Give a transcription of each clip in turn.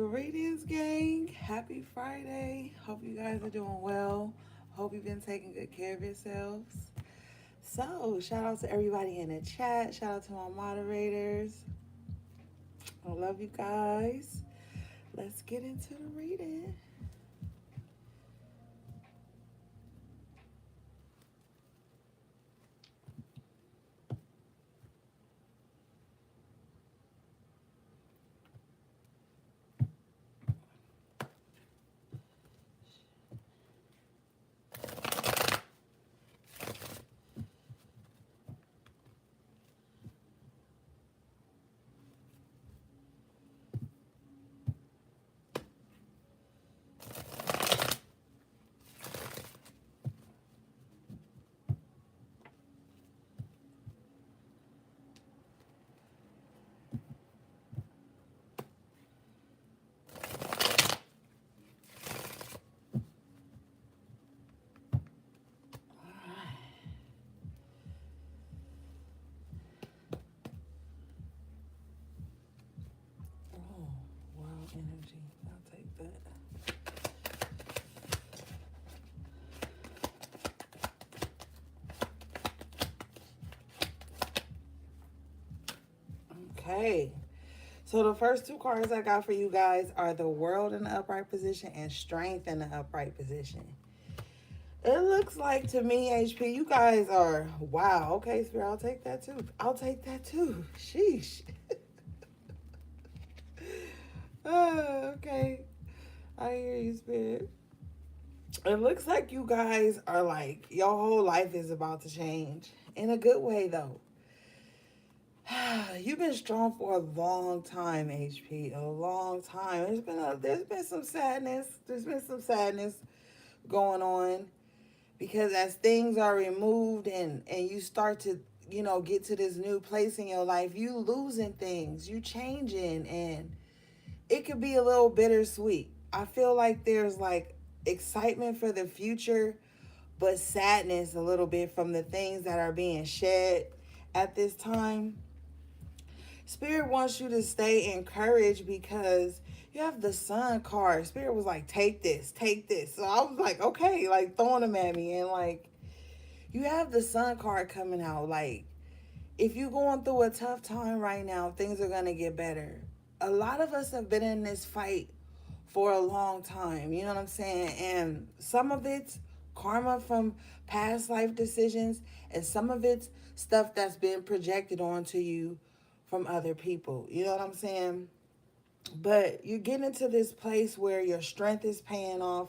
Greetings, gang. Happy Friday. Hope you guys are doing well. Hope you've been taking good care of yourselves. So, shout out to everybody in the chat. Shout out to my moderators. I love you guys. Let's get into the reading. Oh, wild energy. I'll take that. Okay. So the first two cards I got for you guys are the World in the upright position and Strength in the upright position. It looks like to me, HP, you guys are wow. Okay, Spirit, I'll take that too. I'll take that too. Sheesh. Okay, I hear you, Spirit. It looks like you guys are like your whole life is about to change in a good way, though. You've been strong for a long time, HP. A long time. There's been some sadness. There's been some sadness going on because as things are removed and you start to get to this new place in your life, you losing things, you changing, and it could be a little bittersweet. I feel like there's like excitement for the future, but sadness a little bit from the things that are being shed at this time. Spirit wants you to stay encouraged because you have the Sun card. Spirit was like, take this, take this. So I was like, okay, like throwing them at me. And like, you have the Sun card coming out. Like, if you're going through a tough time right now, things are going to get better. A lot of us have been in this fight for a long time. You know what I'm saying? And some of it's karma from past life decisions, and some of it's stuff that's been projected onto you from other people. You know what I'm saying? But you're getting to this place where your strength is paying off,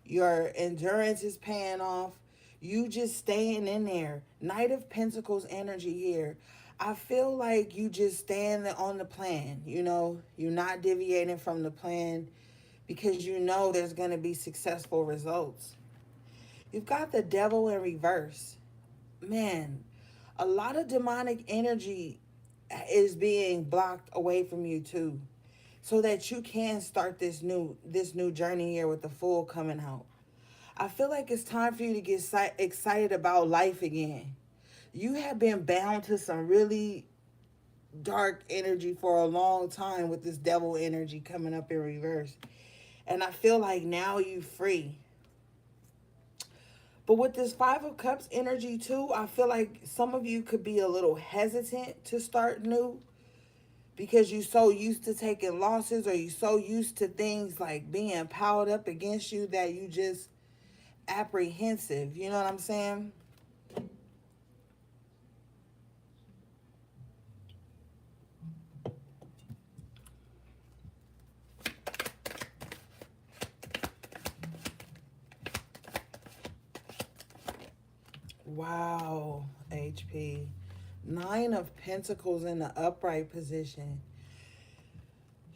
your endurance is paying off. You just staying in there. Knight of Pentacles energy here. I feel like you just stand on the plan. You're not deviating from the plan because you know there's going to be successful results. You've got the Devil in reverse. Man, a lot of demonic energy is being blocked away from you too, so that you can start this new journey here with the Fool coming out. I feel like it's time for you to get excited about life again. You have been bound to some really dark energy for a long time with this Devil energy coming up in reverse. And I feel like now you free. But with this Five of Cups energy too, I feel like some of you could be a little hesitant to start new because you're so used to taking losses, or you're so used to things like being piled up against you that you just apprehensive. You know what I'm saying? Wow, HP. Nine of Pentacles in the upright position.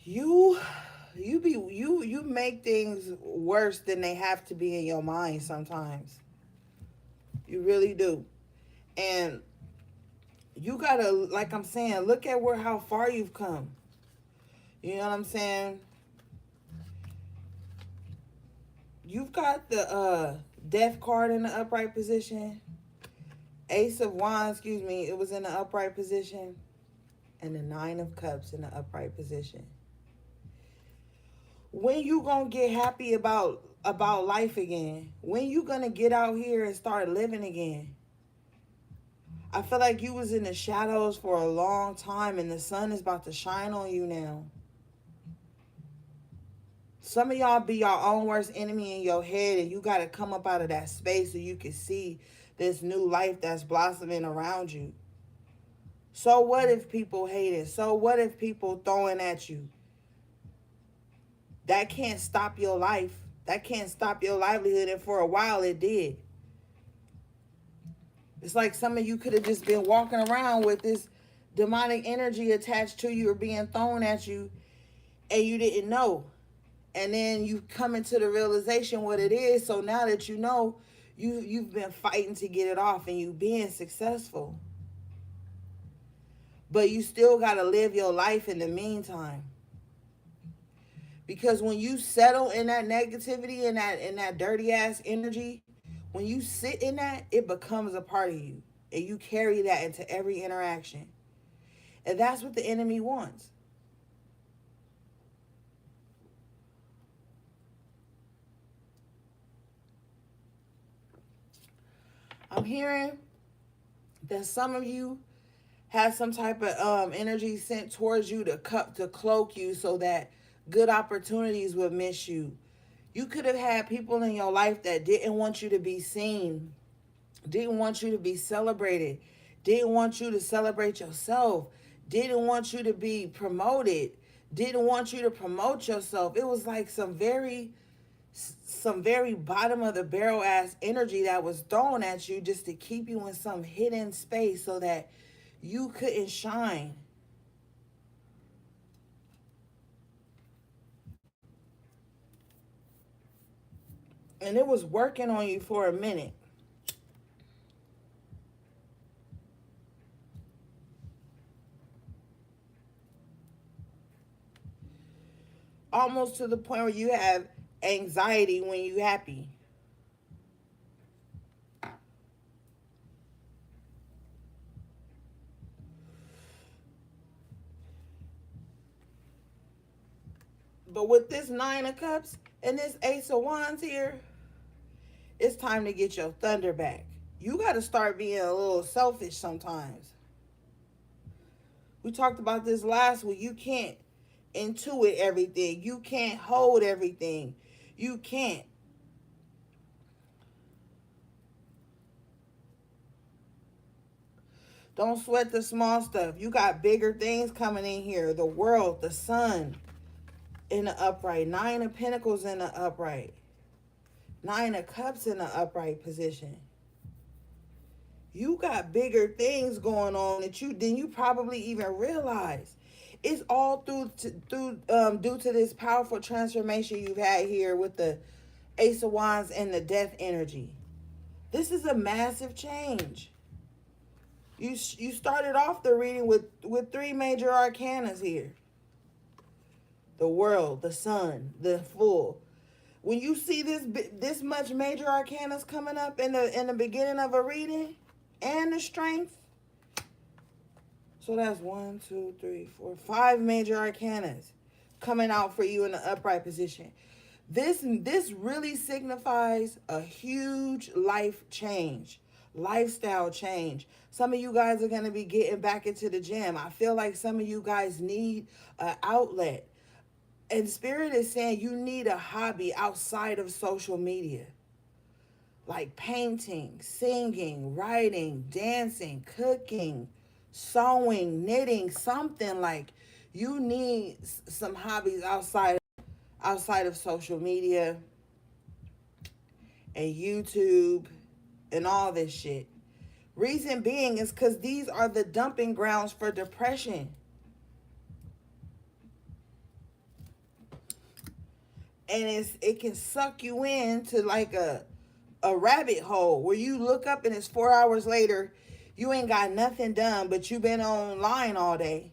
You you make things worse than they have to be in your mind sometimes. You really do. And you gotta, like I'm saying, look at how far you've come. You know what I'm saying? You've got the Death card in the upright position. Ace of Wands, excuse me, it was in the upright position. And the Nine of Cups in the upright position. When you gonna get happy about life again? When you gonna get out here and start living again? I feel like you was in the shadows for a long time and the sun is about to shine on you now. Some of y'all be your own worst enemy in your head, and you got to come up out of that space so you can see this new life that's blossoming around you. So what if people hate it? So what if people throwing at you? That can't stop your life. That can't stop your livelihood, and for a while it did. It's like some of you could have just been walking around with this demonic energy attached to you or being thrown at you, and you didn't know. And then you come into the realization what it is. So now that you know, you've been fighting to get it off and you being successful. But you still got to live your life in the meantime. Because when you settle in that negativity and that dirty ass energy, when you sit in that, it becomes a part of you. And you carry that into every interaction. And that's what the enemy wants. I'm hearing that some of you have some type of energy sent towards you to cloak you so that good opportunities would miss you. You could have had people in your life that didn't want you to be seen, didn't want you to be celebrated, didn't want you to celebrate yourself, didn't want you to be promoted, didn't want you to promote yourself. It was like some very bottom of the barrel ass energy that was thrown at you just to keep you in some hidden space so that you couldn't shine. And it was working on you for a minute. Almost to the point where you have anxiety when you happy. But with this Nine of Cups and this Ace of Wands here, it's time to get your thunder back. You got to start being a little selfish sometimes. We talked about this last week. You can't intuit everything. You can't hold everything. You can't. Don't sweat the small stuff. You got bigger things coming in here. The world, the sun in the upright. Nine of Pentacles in the upright. Nine of Cups in the upright position. You got bigger things going on that you probably even realize. It's all due to this powerful transformation you've had here with the Ace of Wands and the Death energy. This is a massive change. You started off the reading with three major arcanas here. The world, the sun, the full. When you see this much major arcanas coming up in the beginning of a reading, and the strength. So that's 1, 2, 3, 4, 5 major arcanas coming out for you in the upright position. This really signifies a huge life change, lifestyle change. Some of you guys are going to be getting back into the gym. I feel like some of you guys need an outlet. And Spirit is saying you need a hobby outside of social media. Like painting, singing, writing, dancing, cooking, sewing, knitting, something. Like you need some hobbies outside of social media and YouTube and all this shit. Reason being is because these are the dumping grounds for depression. And it can suck you into like a rabbit hole where you look up and it's 4 hours later, you ain't got nothing done, but you've been online all day.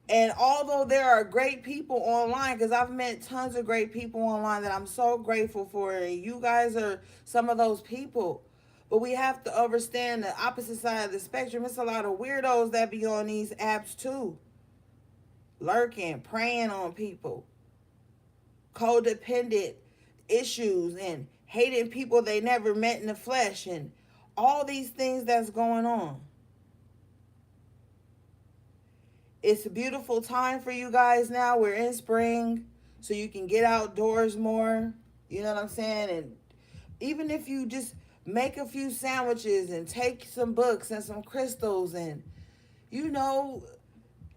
And although there are great people online, because I've met tons of great people online that I'm so grateful for, and you guys are some of those people. But we have to understand the opposite side of the spectrum. It's a lot of weirdos that be on these apps too. lurking, preying on people, codependent issues, and hating people they never met in the flesh, and all these things that's going on. It's a beautiful time for you guys now. We're in spring, so you can get outdoors more. You know what I'm saying? And even if you just make a few sandwiches and take some books and some crystals and, you know,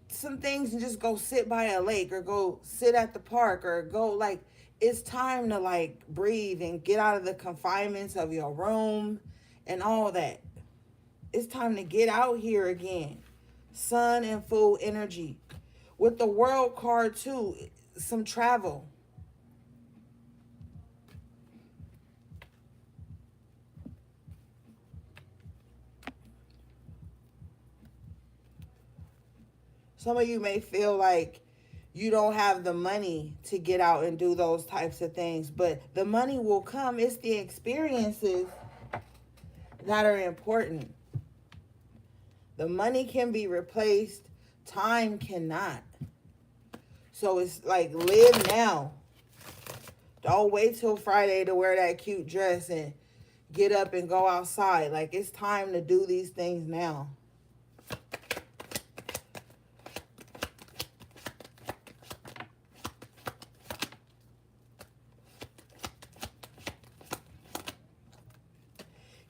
some things, and just go sit by a lake or go sit at the park or go, like, it's time to, like, breathe and get out of the confinements of your room and all that. It's time to get out here again. Sun and full energy. With the world card too, some travel. Some of you may feel like you don't have the money to get out and do those types of things, but the money will come. It's the experiences that are important. The money can be replaced, time cannot. So it's like, live now. Don't wait till Friday to wear that cute dress and get up and go outside. Like, it's time to do these things now.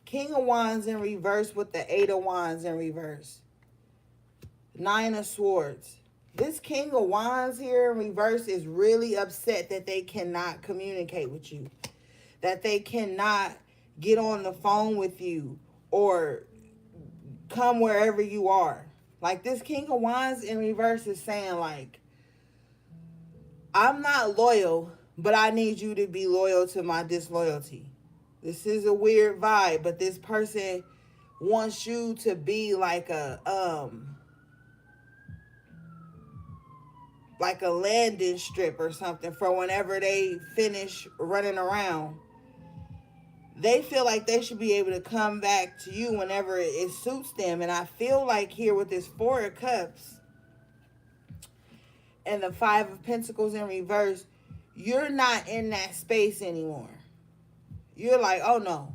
King of Wands in reverse with the Eight of Wands in reverse. Nine of Swords. This King of Wands here in reverse is really upset that they cannot communicate with you. That they cannot get on the phone with you or come wherever you are. Like, this King of Wands in reverse is saying, like, I'm not loyal, but I need you to be loyal to my disloyalty. This is a weird vibe, but this person wants you to be like a landing strip or something for whenever they finish running around. They feel like they should be able to come back to you whenever it suits them. And I feel like here with this Four of Cups and the Five of Pentacles in reverse, you're not in that space anymore. You're like, oh no.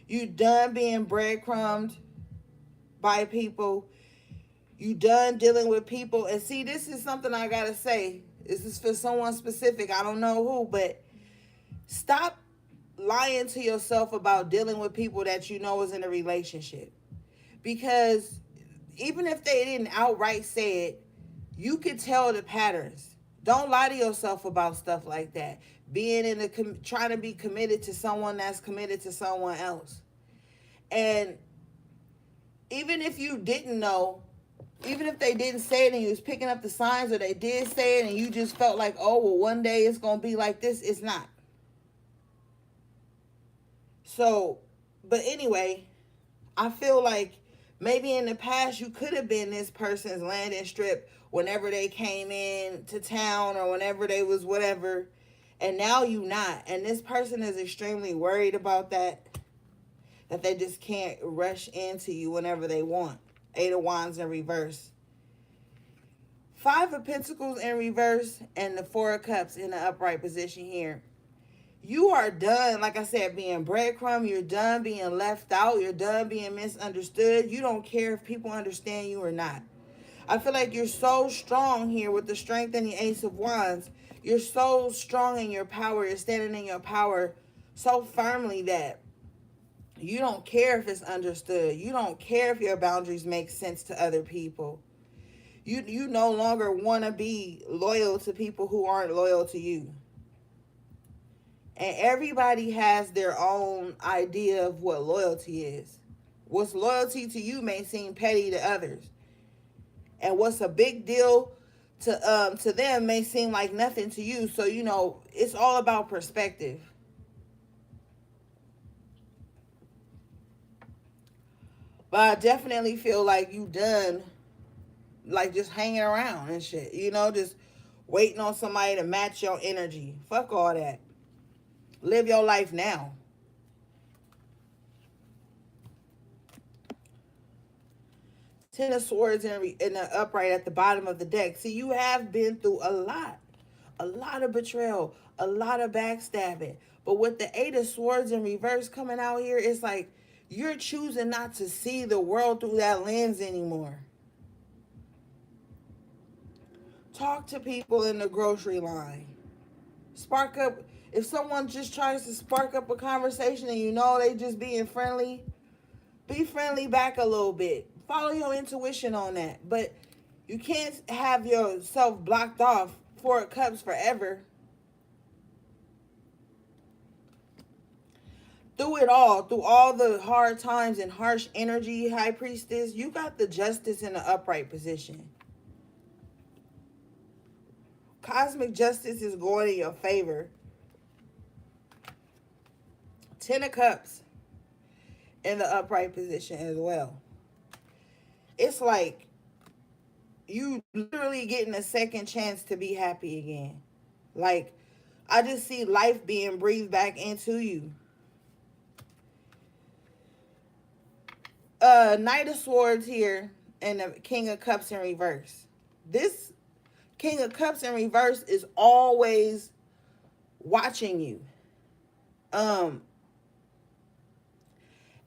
You done being breadcrumbed by people. You done dealing with people. And see, this is something I gotta say. This is for someone specific. I don't know who, but stop lying to yourself about dealing with people that you know is in a relationship. Because even if they didn't outright say it, you could tell the patterns. Don't lie to yourself about stuff like that. Being in trying to be committed to someone that's committed to someone else. And even if you didn't know, even if they didn't say it and you was picking up the signs, or they did say it and you just felt like, oh, well, one day it's going to be like this, it's not. So, but anyway, I feel like maybe in the past you could have been this person's landing strip whenever they came in to town or whenever they was whatever, and now you not. And this person is extremely worried about that they just can't rush into you whenever they want. Eight of Wands in reverse. Five of Pentacles in reverse and the Four of Cups in the upright position here. You are done, like I said, being breadcrumb. You're done being left out. You're done being misunderstood. You don't care if people understand you or not. I feel like you're so strong here with the Strength and the Ace of Wands. You're so strong in your power. You're standing in your power so firmly that you don't care if it's understood. You don't care if your boundaries make sense to other people. You no longer want to be loyal to people who aren't loyal to you. And everybody has their own idea of what loyalty is. What's loyalty to you may seem petty to others. And what's a big deal to them may seem like nothing to you. So, you know, it's all about perspective. But I definitely feel like you done, like, just hanging around and shit. You know, just waiting on somebody to match your energy. Fuck all that. Live your life now. Ten of Swords in the upright at the bottom of the deck. See, you have been through a lot of betrayal, a lot of backstabbing. But with the Eight of Swords in reverse coming out here, it's like you're choosing not to see the world through that lens anymore. Talk to people in the grocery line. Spark up. If someone just tries to spark up a conversation and you know they just being friendly, be friendly back a little bit. Follow your intuition on that. But you can't have yourself blocked off 4 of Cups forever. Through all the hard times and harsh energy, High Priestess, you got the Justice in the upright position. Cosmic justice is going in your favor. 10 of Cups in the upright position as well. It's like you literally getting a second chance to be happy again. Like, I just see life being breathed back into you. Knight of Swords here and the King of Cups in reverse. This King of Cups in reverse is always watching you.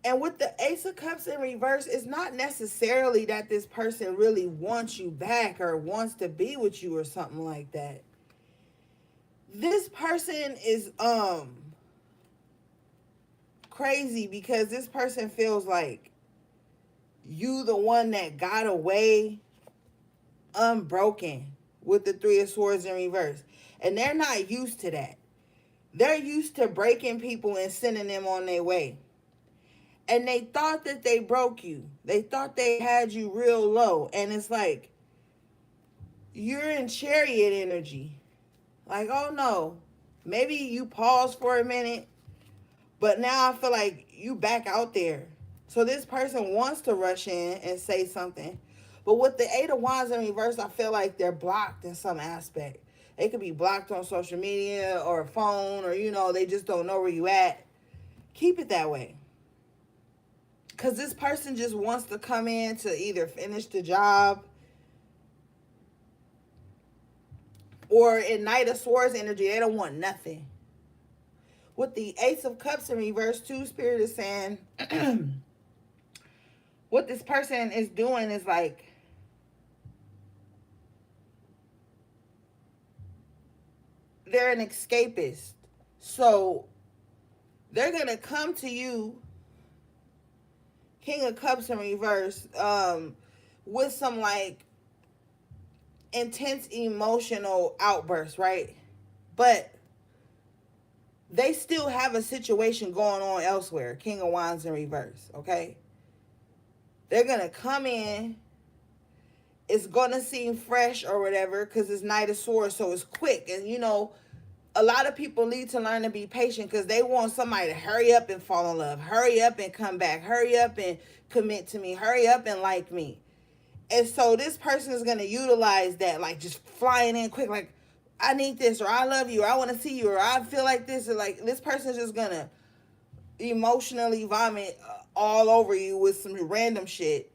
And with the Ace of Cups in reverse, it's not necessarily that this person really wants you back or wants to be with you or something like that. This person is crazy because this person feels like you the one that got away unbroken with the Three of Swords in reverse. And they're not used to that. They're used to breaking people and sending them on their way. And they thought that they broke you. They thought they had you real low. And it's like, you're in Chariot energy. Like, oh no. Maybe you pause for a minute. But now I feel like you back out there. So this person wants to rush in and say something. But with the Eight of Wands in reverse, I feel like they're blocked in some aspect. They could be blocked on social media or a phone, or, they just don't know where you at. Keep it that way. Because this person just wants to come in to either finish the job, or in Knight of Swords energy, they don't want nothing. With the Ace of Cups in reverse, too, Spirit is saying what this person is doing is like, they're an escapist. So they're going to come to you, King of Cups in reverse, with some like intense emotional outbursts, right? But they still have a situation going on elsewhere. King of Wands in reverse, okay? They're going to come in. It's going to seem fresh or whatever because it's Knight of Swords, so it's quick. And, a lot of people need to learn to be patient because they want somebody to hurry up and fall in love. Hurry up and come back. Hurry up and commit to me. Hurry up and like me. And so this person is going to utilize that, like just flying in quick, like, I need this, or I love you, or I want to see you, or I feel like this. Or like, this person is just going to emotionally vomit all over you with some random shit.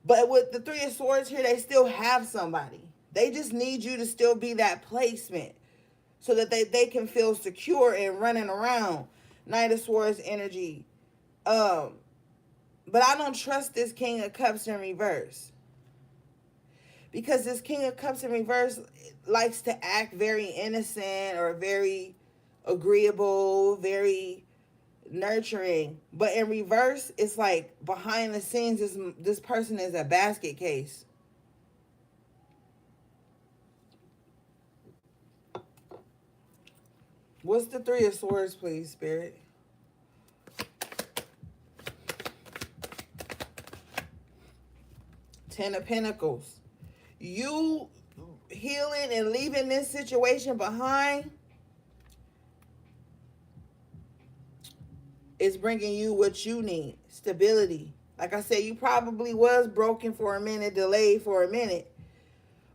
But with the Three of Swords here, they still have somebody. They just need you to still be that placement so that they can feel secure and running around. Knight of Swords energy. But I don't trust this King of Cups in reverse. Because this King of Cups in reverse likes to act very innocent or very agreeable, very nurturing. But in reverse, it's like behind the scenes, this person is a basket case. What's the Three of Swords, please, Spirit? Ten of Pentacles. You healing and leaving this situation behind is bringing you what you need. Stability. Like I said, you probably was broken for a minute, delayed for a minute.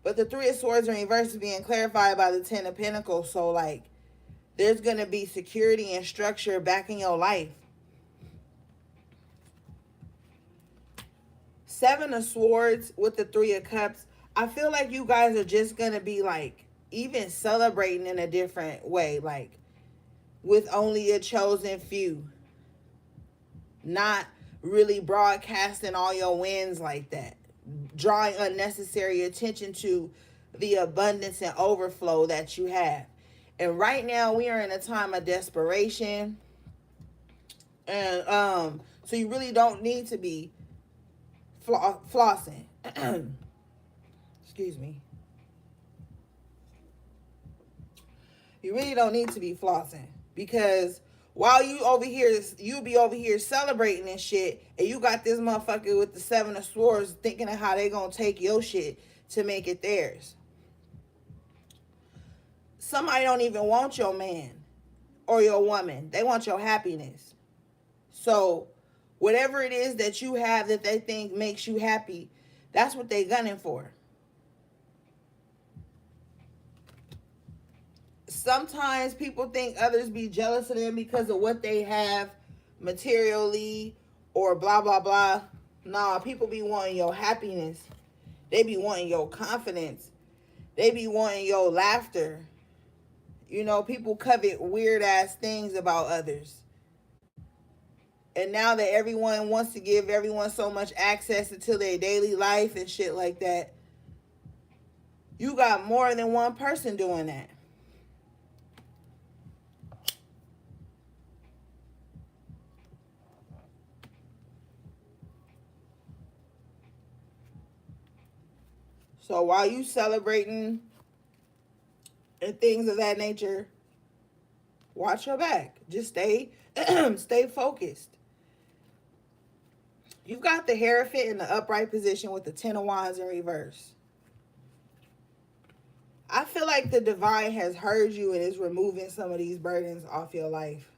But the Three of Swords in reverse is being clarified by the Ten of Pentacles. So, like, there's going to be security and structure back in your life. Seven of Swords with the Three of Cups. I feel like you guys are just gonna be like even celebrating in a different way, like with only a chosen few, not really broadcasting all your wins like that, drawing unnecessary attention to the abundance and overflow that you have. And right now we are in a time of desperation, and so you really don't need to be flossing. Excuse me. You really don't need to be flossing, because while you be over here celebrating and shit, and you got this motherfucker with the Seven of Swords thinking of how they gonna take your shit to make it theirs. Somebody don't even want your man or your woman. They want your happiness. So whatever it is that you have that they think makes you happy, that's what they gunning for. Sometimes people think others be jealous of them because of what they have materially or blah blah blah. Nah, people be wanting your happiness. They be wanting your confidence. They be wanting your laughter. You know, people covet weird ass things about others. And now that everyone wants to give everyone so much access into their daily life and shit like that, you got more than one person doing that. So while you celebrating and things of that nature, watch your back. Just stay stay focused. You've got the Hierophant in the upright position with the Ten of Wands in reverse. I feel like the divine has heard you and is removing some of these burdens off your life.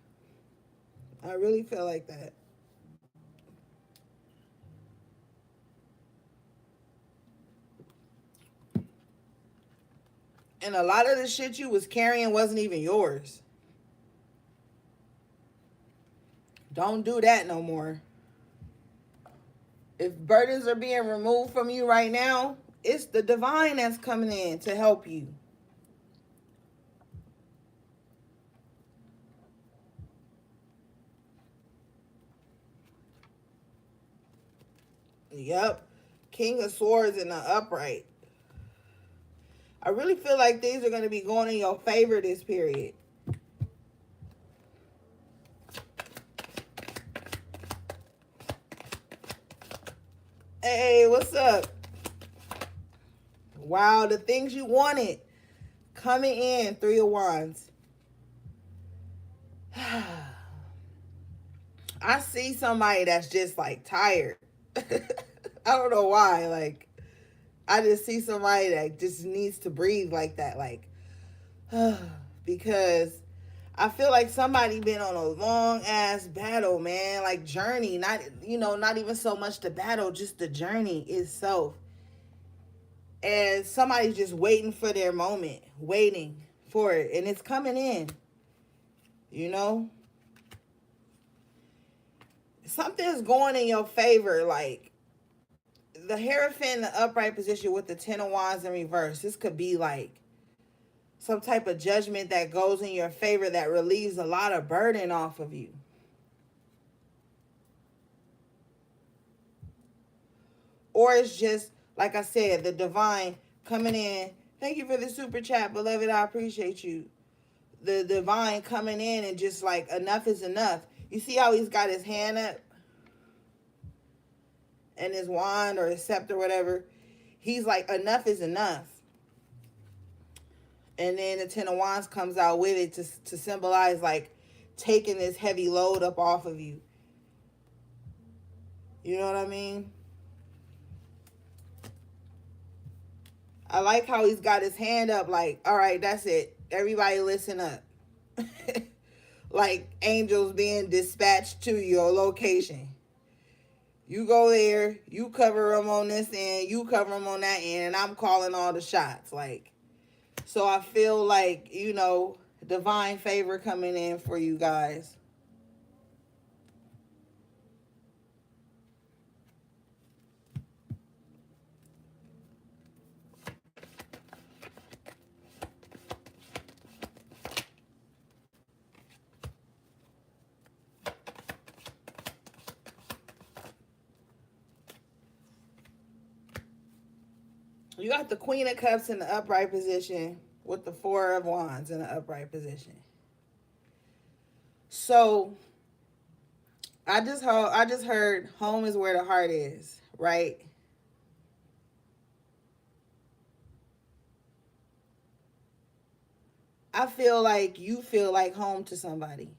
I really feel like that. And a lot of the shit you was carrying wasn't even yours. Don't do that no more. If burdens are being removed from you right now, it's the divine that's coming in to help you. Yep. King of Swords in the upright. I really feel like things are going to be going in your favor this period. Hey, what's up? Wow, the things you wanted coming in. Three of Wands. I see somebody that's just like tired. I don't know why. Like, I just see somebody that just needs to breathe like that. Like, because I feel like somebody been on a long ass battle, man. Like journey, not even so much the battle, just the journey itself. And somebody's just waiting for their moment, waiting for it, and it's coming in. You know, something's going in your favor. Like the Hierophant in the upright position with the Ten of Wands in reverse. This could be like some type of judgment that goes in your favor that relieves a lot of burden off of you. Or it's just, like I said, the divine coming in. Thank you for the super chat, beloved. I appreciate you. The divine coming in and just like, enough is enough. You see how he's got his hand up? And his wand or his scepter, whatever. He's like, enough is enough. And then the Ten of Wands comes out with it to symbolize like taking this heavy load up off of you. You know what I mean? I like how he's got his hand up like, all right, that's it. Everybody listen up. Like angels being dispatched to your location. You go there, you cover them on this end, you cover them on that end, and I'm calling all the shots. Like, so I feel like, divine favor coming in for you guys. You got the Queen of Cups in the upright position with the Four of Wands in the upright position. So I just heard home is where the heart is, right? I feel like you feel like home to somebody.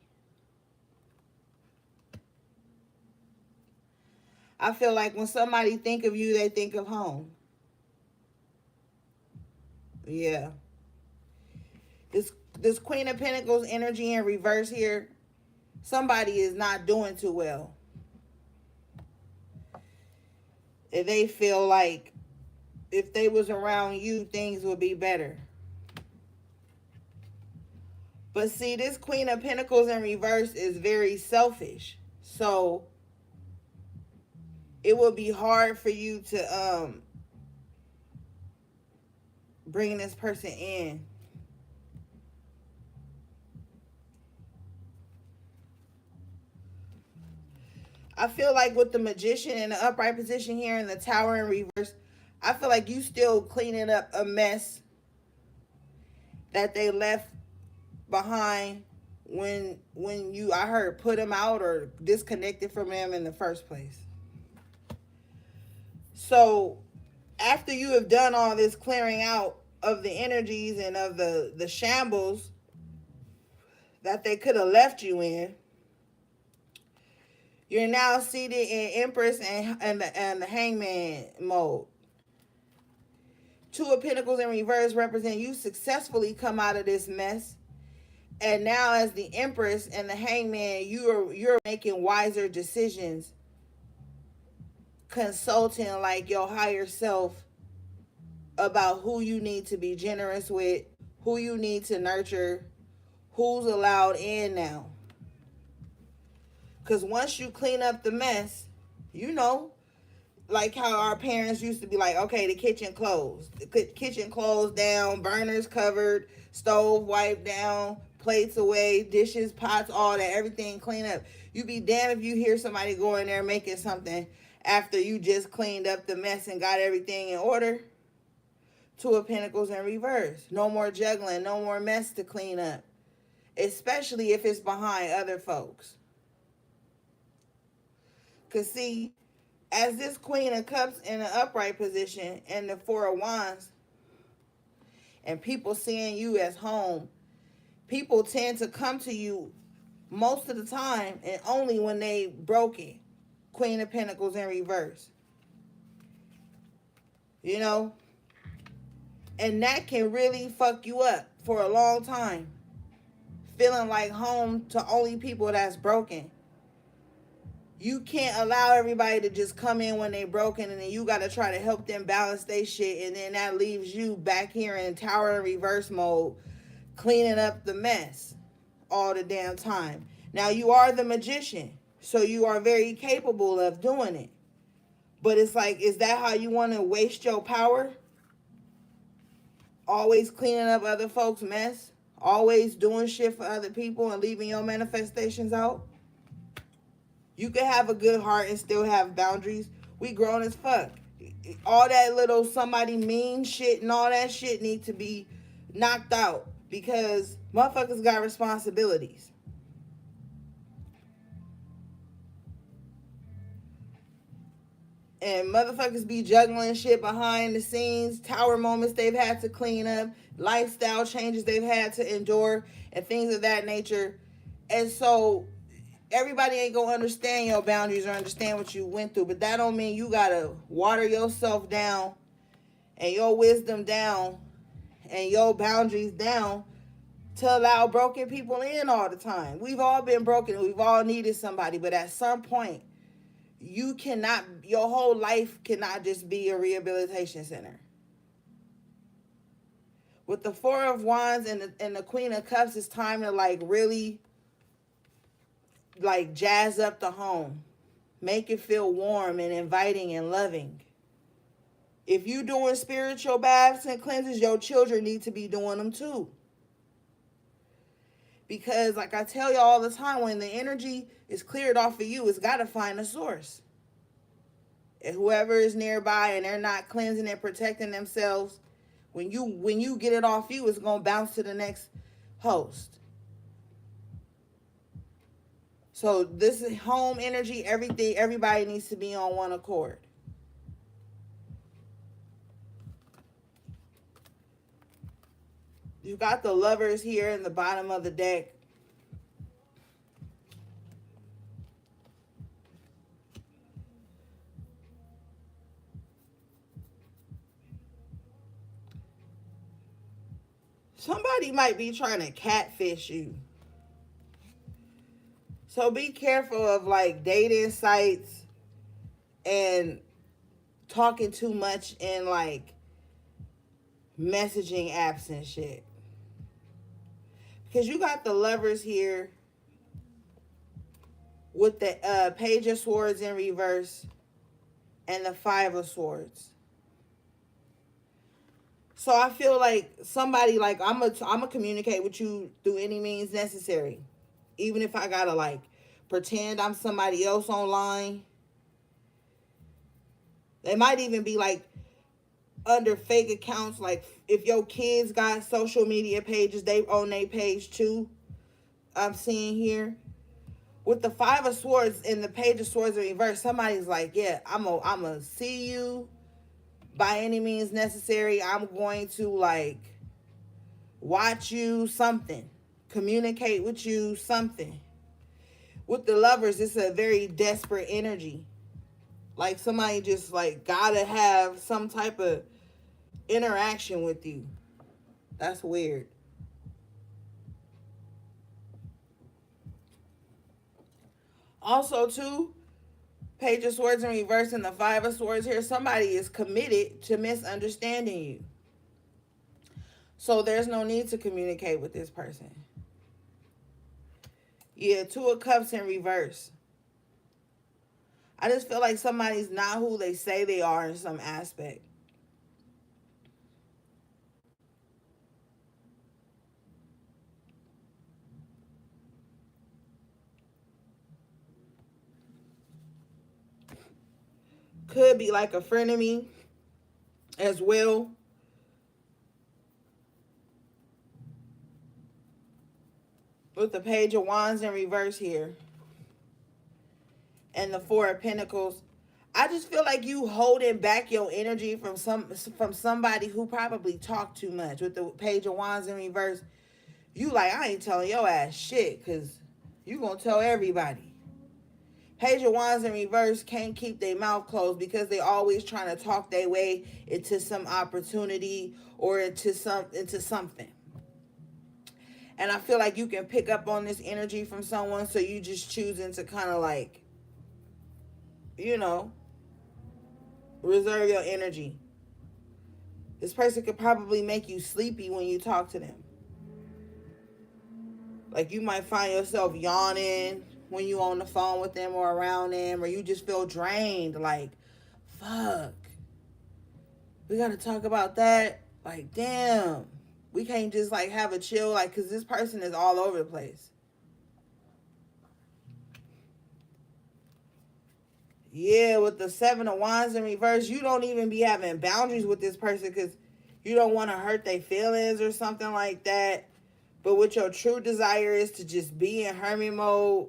I feel like when somebody think of you, they think of home. Yeah. This Queen of Pentacles energy in reverse here. Somebody is not doing too well. And they feel like if they was around you, things would be better. But see, this Queen of Pentacles in reverse is very selfish. So it would be hard for you to bring this person in. I feel like with the Magician in the upright position here and the Tower in reverse, I feel like you still cleaning up a mess that they left behind when you, I heard, put them out or disconnected from them in the first place. So after you have done all this clearing out of the energies and of the shambles that they could have left you in, you're now seated in Empress and the Hangman mode. Two of Pentacles in reverse represent you successfully come out of this mess. And now as the Empress and the Hangman, you're making wiser decisions, consulting like your higher self about who you need to be generous with, who you need to nurture, who's allowed in now. Because once you clean up the mess, you know, like how our parents used to be like, okay, the kitchen closed. The kitchen closed down, burners covered, stove wiped down, plates away, dishes, pots, all that, everything cleaned up. You be damned if you hear somebody go in there making something after you just cleaned up the mess and got everything in order. Two of Pentacles in reverse. No more juggling, no more mess to clean up. Especially if it's behind other folks. Because see, as this Queen of Cups in an upright position and the Four of Wands, and people seeing you as home, people tend to come to you most of the time and only when they broken. Queen of Pentacles in reverse. You know? And that can really fuck you up for a long time. Feeling like home to only people that's broken. You can't allow everybody to just come in when they broken, and then you got to try to help them balance their shit, and then that leaves you back here in Tower in reverse mode, cleaning up the mess all the damn time. Now, you are the Magician, so you are very capable of doing it. But it's like, is that how you want to waste your power? Always cleaning up other folks' mess? Always doing shit for other people and leaving your manifestations out? You can have a good heart and still have boundaries. We grown as fuck. All that little somebody mean shit and all that shit need to be knocked out because motherfuckers got responsibilities. And motherfuckers be juggling shit behind the scenes, tower moments they've had to clean up, lifestyle changes they've had to endure, and things of that nature. And so everybody ain't gonna understand your boundaries or understand what you went through, but that don't mean you gotta water yourself down and your wisdom down and your boundaries down to allow broken people in all the time. We've all been broken. We've all needed somebody, but at some point, you cannot, your whole life cannot just be a rehabilitation center. With the Four of Wands and the Queen of Cups, it's time to like really like jazz up the home. Make it feel warm and inviting and loving. If you doing spiritual baths and cleanses, your children need to be doing them too. Because like I tell you all the time, when the energy is cleared off of you, it's got to find a source. And whoever is nearby and they're not cleansing and protecting themselves, when you get it off you, it's gonna bounce to the next host. So this is home energy, everything, everybody needs to be on one accord. You got the lovers here in the bottom of the deck. Somebody might be trying to catfish you. So be careful of like dating sites and talking too much in like messaging apps and shit. Because you got the lovers here with the Page of Swords in reverse and the Five of Swords. So I feel like somebody like I'm gonna communicate with you through any means necessary, even if I gotta like pretend I'm somebody else online. They might even be like under fake accounts. Like if your kids got social media pages, they own their page too. I'm seeing here with the Five of Swords and the Page of Swords in reverse. Somebody's like, yeah, I'm gonna see you by any means necessary. I'm going to like watch you, something, communicate with you, something. With the lovers, it's a very desperate energy. Like somebody just like gotta have some type of interaction with you. That's weird. Also, too, Page of Swords in reverse and the Five of Swords here. Somebody is committed to misunderstanding you. So there's no need to communicate with this person. Yeah, Two of Cups in reverse. I just feel like somebody's not who they say they are in some aspect. Could be like a frenemy as well. With the Page of Wands in reverse here. And the Four of Pentacles. I just feel like you holding back your energy from somebody who probably talked too much. With the Page of Wands in reverse, you like, I ain't telling your ass shit because you gonna tell everybody. Page of Wands in reverse can't keep their mouth closed because they always trying to talk their way into some opportunity or into something. And I feel like you can pick up on this energy from someone, so you just choosing to kind of like, you know, reserve your energy. This person could probably make you sleepy when you talk to them. Like you might find yourself yawning when you on the phone with them or around them, or you just feel drained. Like, fuck, we gotta talk about that. Like, damn, we can't just like have a chill, like, cause this person is all over the place. Yeah, with the Seven of Wands in reverse, you don't even be having boundaries with this person because you don't want to hurt their feelings or something like that. But what your true desire is to just be in hermit mode.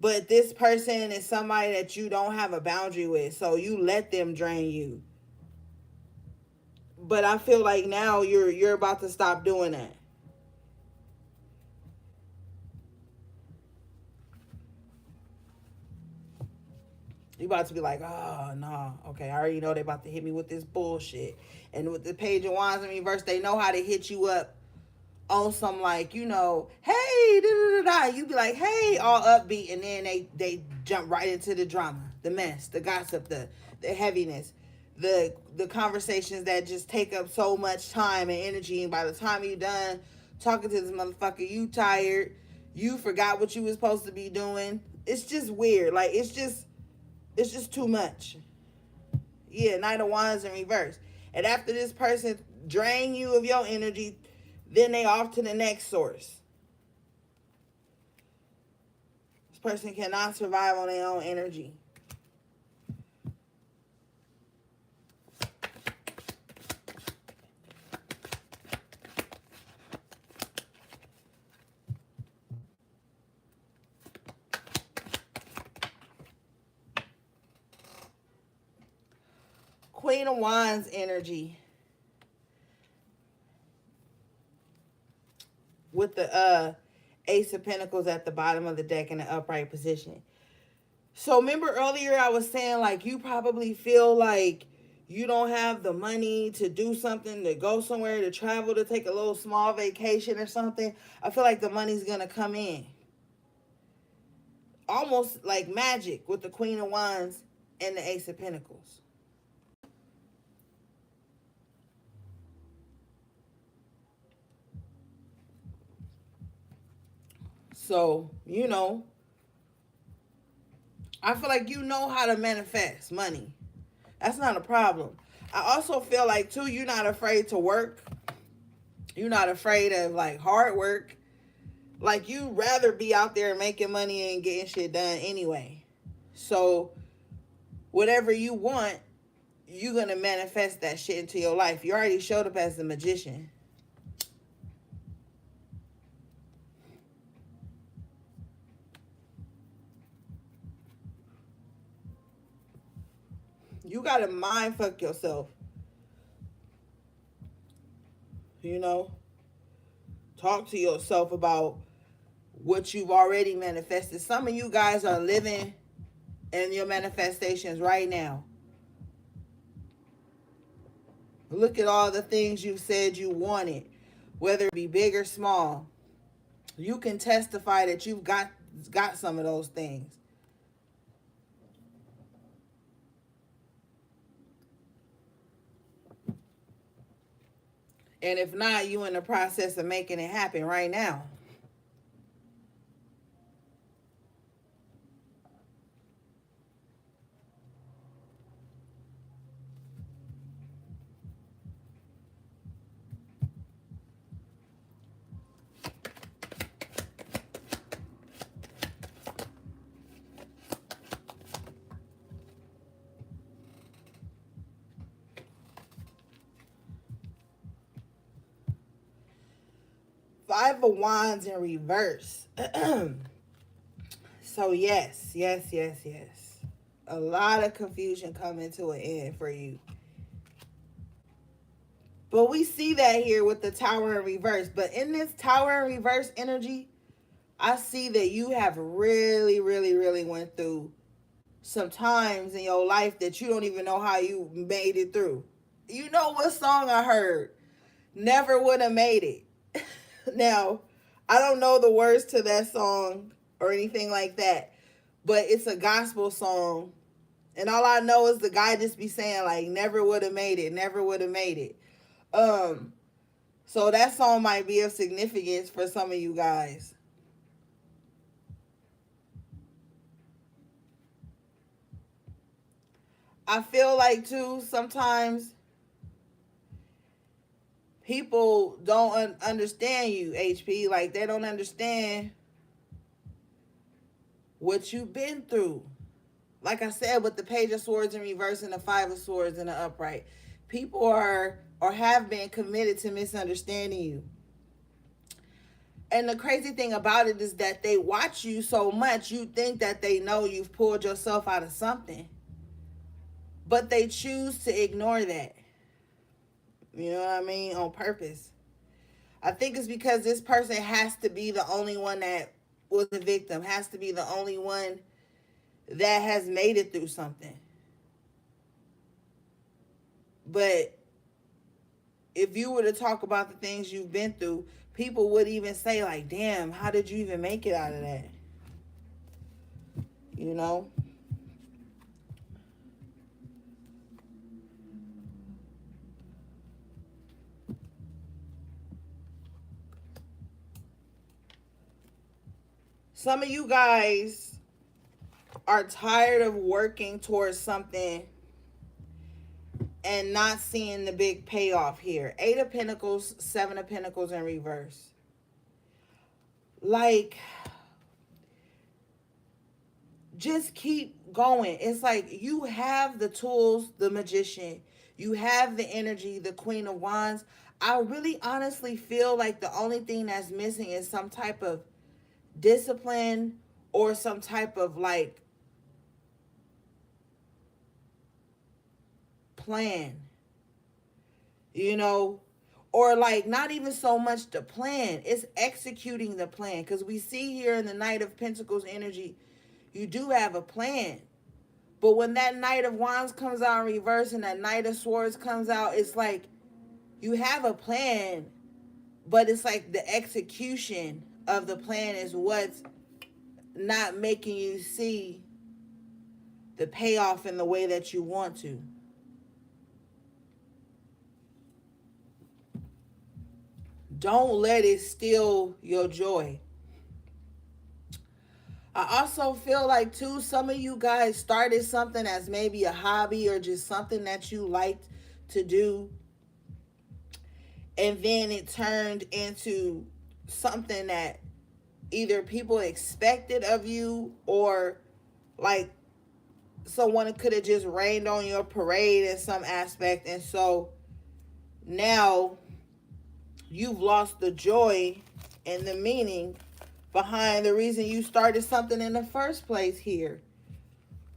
But this person is somebody that you don't have a boundary with, so you let them drain you. But I feel like now you're about to stop doing that. You about to be like, oh no, okay, I already know they about to hit me with this bullshit. And with the Page of Wands in reverse, they know how to hit you up on some like, you know, hey, da da da da. You be like, hey, all upbeat, and then they jump right into the drama, the mess, the gossip, the heaviness, the conversations that just take up so much time and energy. And by the time you done talking to this motherfucker, you tired, you forgot what you was supposed to be doing. It's just weird. Like it's just too much. Yeah, Knight of Wands in reverse. And after this person drain you of your energy, then they off to the next source. This person cannot survive on their own energy. Queen of Wands energy with the Ace of Pentacles at the bottom of the deck in the upright position. So remember earlier I was saying like you probably feel like you don't have the money to do something, to go somewhere, to travel, to take a little small vacation or something. I feel like the money's going to come in. Almost like magic with the Queen of Wands and the Ace of Pentacles. So, I feel like you know how to manifest money. That's not a problem. I also feel like, too, you're not afraid to work. You're not afraid of, like, hard work. Like, you'd rather be out there making money and getting shit done anyway. So, whatever you want, you're going to manifest that shit into your life. You already showed up as the magician. You got to mind fuck yourself. Talk to yourself about what you've already manifested. Some of you guys are living in your manifestations right now. Look at all the things you said you wanted, whether it be big or small. You can testify that you've got some of those things. And if not, you in the process of making it happen right now. Five of Wands in reverse. So yes. A lot of confusion coming to an end for you. But we see that here with the Tower in reverse. But in this Tower in reverse energy, I see that you have really, really, really went through some times in your life that you don't even know how you made it through. You know what song I heard? Never would have made it. Now, I don't know the words to that song or anything like that, but it's a gospel song. And all I know is the guy just be saying like, never would have made it, never would have made it. So that song might be of significance for some of you guys. I feel like too, sometimes people don't understand you, HP. Like they don't understand what you've been through. Like I said, with the Page of Swords in reverse and the Five of Swords in the upright, people are or have been committed to misunderstanding you. And the crazy thing about it is that they watch you so much, you think that they know you've pulled yourself out of something. But they choose to ignore that. You know what I mean? On purpose. I think it's because this person has to be the only one that was a victim, has to be the only one that has made it through something. But if you were to talk about the things you've been through, people would even say like, damn, how did you even make it out of that? You know? Some of you guys are tired of working towards something and not seeing the big payoff here. Eight of Pentacles, Seven of Pentacles in reverse. Like, just keep going. It's like you have the tools, the magician. You have the energy, the Queen of Wands. I really honestly feel like the only thing that's missing is some type of discipline or some type of like plan, you know, or like not even so much the plan, it's executing the plan. Because we see here in the Knight of Pentacles energy, you do have a plan. But when that Knight of Wands comes out in reverse and that Knight of Swords comes out, it's like you have a plan, but it's like the execution of the plan is what's not making you see the payoff in the way that you want to. Don't let it steal your joy. I also feel like, too, some of you guys started something as maybe a hobby or just something that you liked to do, and then it turned into something that either people expected of you, or like someone could have just rained on your parade in some aspect. And so now you've lost the joy and the meaning behind the reason you started something in the first place here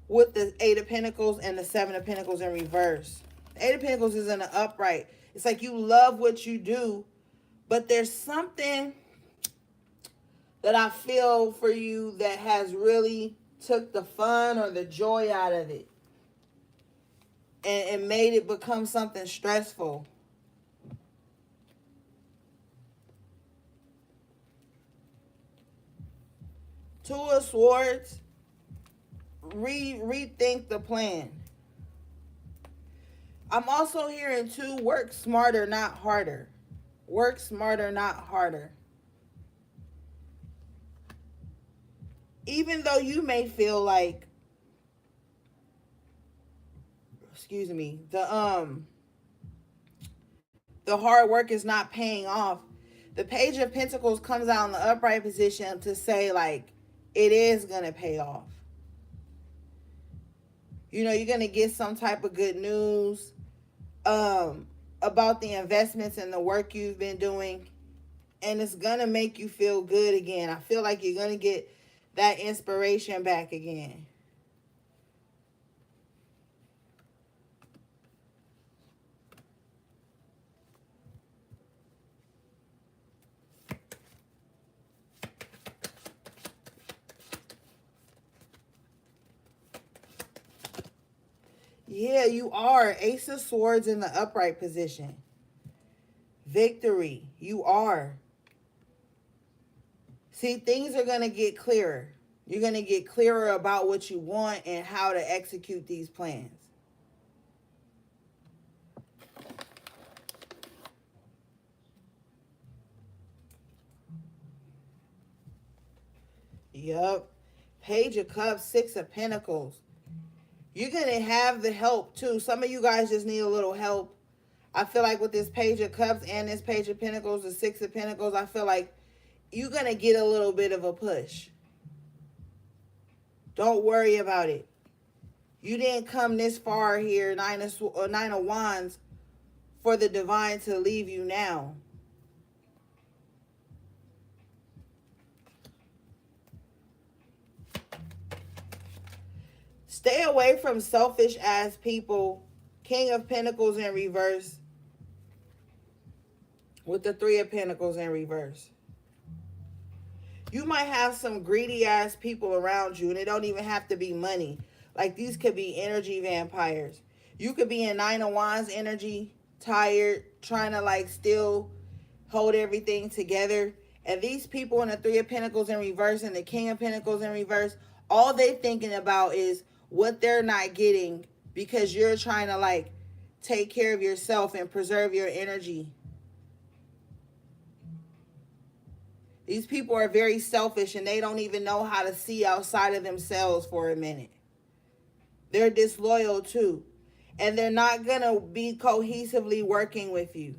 with the Eight of Pentacles and the Seven of Pentacles in reverse. The Eight of Pentacles is in the upright. It's like you love what you do, but there's something that I feel for you that has really took the fun or the joy out of it and made it become something stressful. Two of Swords, rethink the plan. I'm also hearing, too, work smarter, not harder. Work smarter, not harder. Even though you may feel like, excuse me, the hard work is not paying off, the Page of Pentacles comes out in the upright position to say, like, it is going to pay off. You know, you're going to get some type of good news about the investments and the work you've been doing, and it's going to make you feel good again. I feel like you're going to get that inspiration back again. Yeah, you are. Ace of Swords in the upright position. Victory. You are. See, things are going to get clearer. You're going to get clearer about what you want and how to execute these plans. Yup. Page of Cups, Six of Pentacles. You're going to have the help, too. Some of you guys just need a little help. I feel like with this Page of Cups and this Page of Pentacles, the Six of Pentacles, I feel like you're going to get a little bit of a push. Don't worry about it. You didn't come this far here, Nine of Wands, for the divine to leave you now. Stay away from selfish ass people. King of Pentacles in reverse with the Three of Pentacles in reverse. You might have some greedy ass people around you, and it don't even have to be money. Like, these could be energy vampires. You could be in Nine of Wands energy, tired, trying to like still hold everything together. And these people in the Three of Pentacles in reverse and the King of Pentacles in reverse, all they thinking about is what they're not getting because you're trying to like take care of yourself and preserve your energy. These people are very selfish and they don't even know how to see outside of themselves for a minute. They're disloyal too. And they're not going to be cohesively working with you.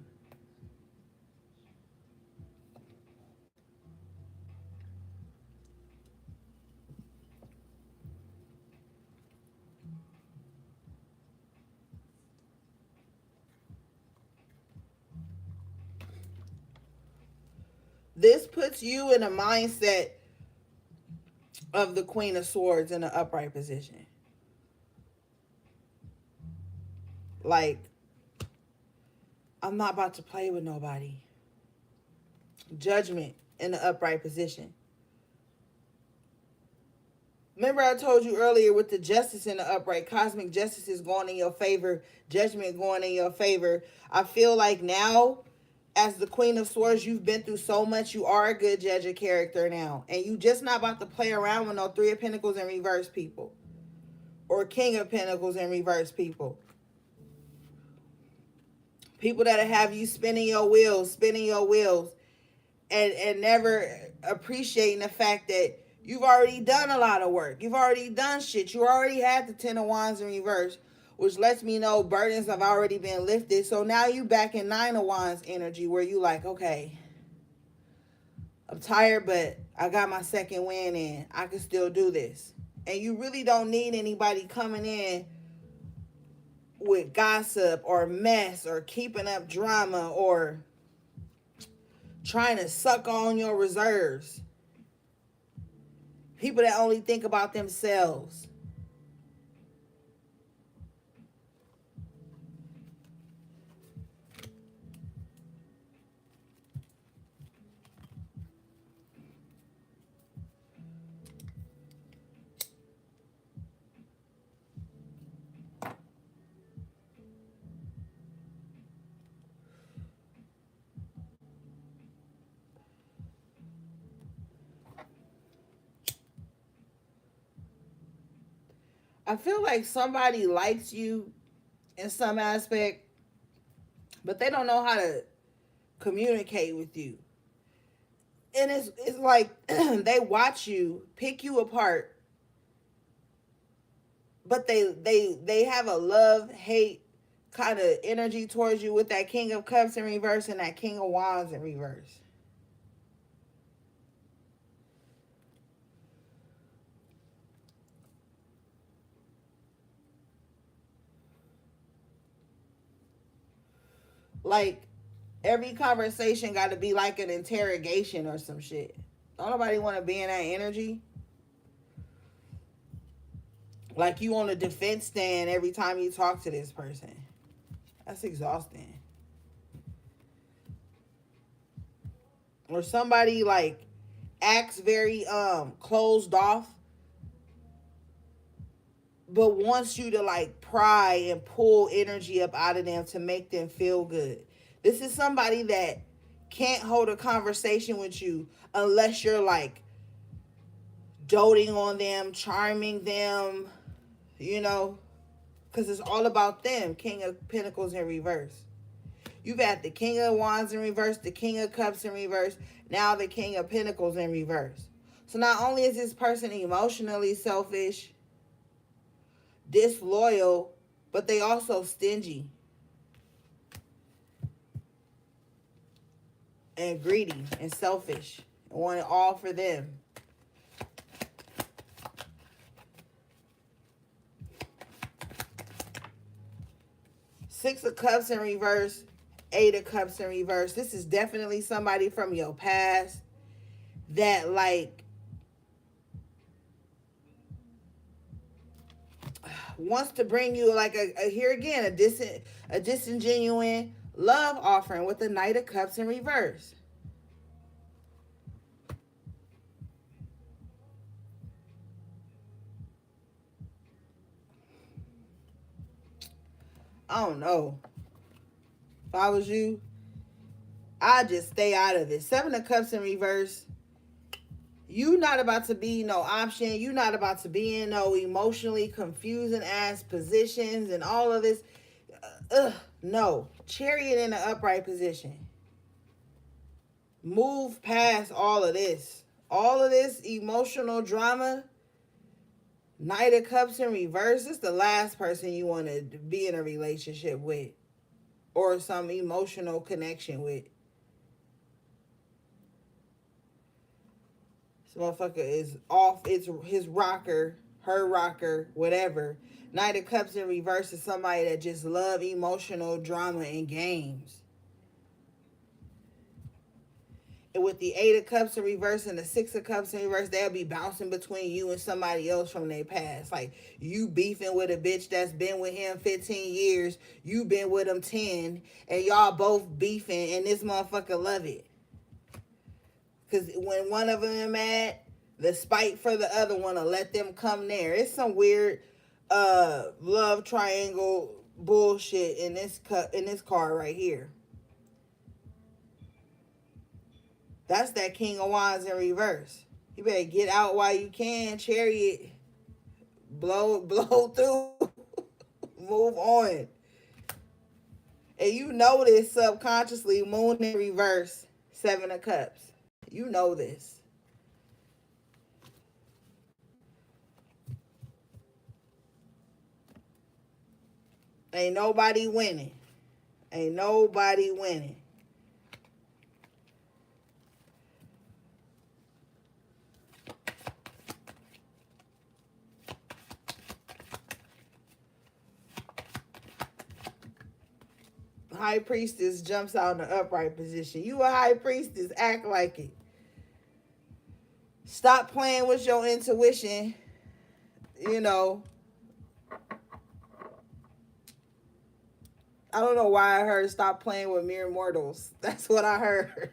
This puts you in a mindset of the Queen of Swords in an upright position. Like, I'm not about to play with nobody. Judgment in the upright position. Remember I told you earlier with the justice in the upright, cosmic justice is going in your favor, judgment going in your favor. I feel like now, as the Queen of Swords, you've been through so much. You are a good judge of character now. And you just not about to play around with no Three of Pentacles in reverse people. Or King of Pentacles in reverse people. People that have you spinning your wheels, and never appreciating the fact that you've already done a lot of work. You've already done shit. You already had the Ten of Wands in reverse, which lets me know burdens have already been lifted. So now you back in Nine of Wands energy where you like, okay, I'm tired, but I got my second win in. I can still do this. And you really don't need anybody coming in with gossip or mess or keeping up drama or trying to suck on your reserves. People that only think about themselves. I feel like somebody likes you in some aspect, but they don't know how to communicate with you. And it's like they watch you, pick you apart, but they have a love hate kind of energy towards you with that King of Cups in reverse and that King of Wands in reverse. Like every conversation got to be like an interrogation or some shit. Don't nobody want to be in that energy. Like you on a defense stand every time you talk to this person. That's exhausting. Or somebody like acts very closed off but wants you to like pry and pull energy up out of them to make them feel good. This is somebody that can't hold a conversation with you unless you're like doting on them, charming them, you know, because it's all about them. King of Pentacles in reverse. You've had the King of Wands in reverse, the King of Cups in reverse, now the King of Pentacles in reverse. So not only is this person emotionally selfish, disloyal, but they also stingy and greedy and selfish and want it all for them. Six of Cups in reverse, Eight of Cups in reverse. This is definitely somebody from your past that like wants to bring you like a here again a disingenuous love offering with the Knight of Cups in reverse. I don't know. If I was you, I'd just stay out of it. Seven of Cups in reverse. You not about to be no option. You not about to be in no emotionally confusing ass positions and all of this. No. Chariot in the upright position. Move past all of this. All of this emotional drama. Knight of Cups in reverse. It's the last person you want to be in a relationship with. Or some emotional connection with. This motherfucker is off. It's his rocker, her rocker, whatever. Knight of Cups in reverse is somebody that just love emotional drama and games. with the Eight of Cups in reverse and the Six of Cups in reverse, they'll be bouncing between you and somebody else from their past. Like, you beefing with a bitch that's been with him 15 years, you been with him 10, and y'all both beefing, and this motherfucker love it. Because when one of them mad, the spite for the other one will let them come there. It's some weird love triangle bullshit in this card right here. That's that King of Wands in reverse. You better get out while you can, Chariot. Blow through. Move on. And you know this subconsciously. Moon in reverse. Seven of Cups. You know this. Ain't nobody winning. Ain't nobody winning. High Priestess jumps out in the upright position. You a High Priestess, act like it. Stop playing with your intuition. You know, I don't know why I heard stop playing with mere mortals. That's what I heard.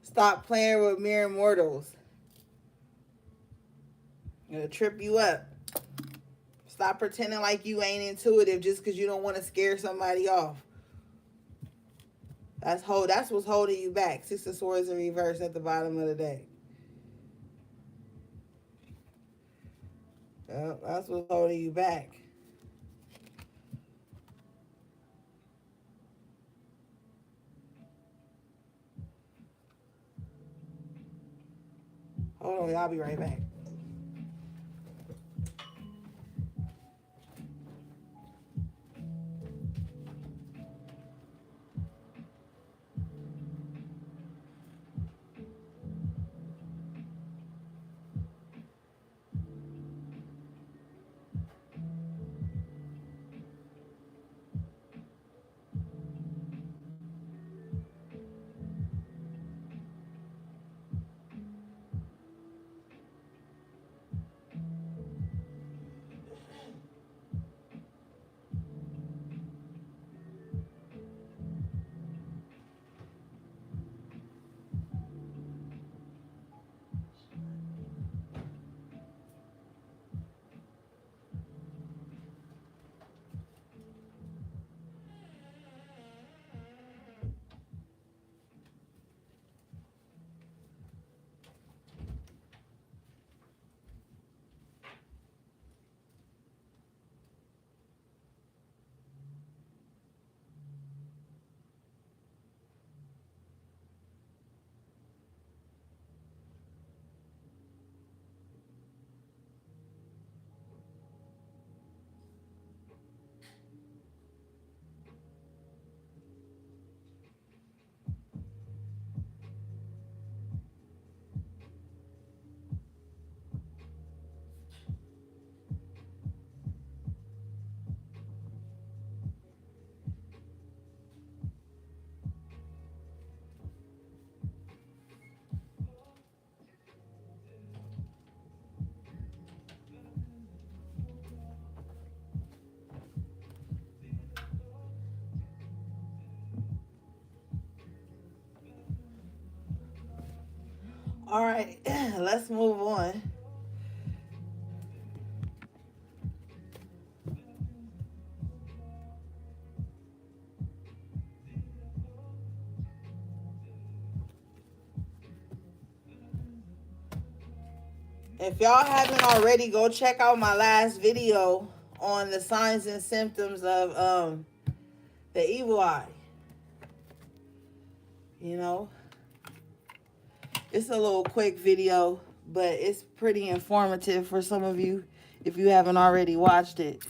Stop playing with mere mortals. It'll trip you up. Stop pretending like you ain't intuitive just because you don't want to scare somebody off. That's what's holding you back. Six of Swords in reverse at the bottom of the deck. Yep, that's what's holding you back. Hold on, I'll be right back. All right, let's move on. If y'all haven't already, go check out my last video on the signs and symptoms of the evil eye. You know, it's a little quick video, but it's pretty informative for some of you if you haven't already watched it.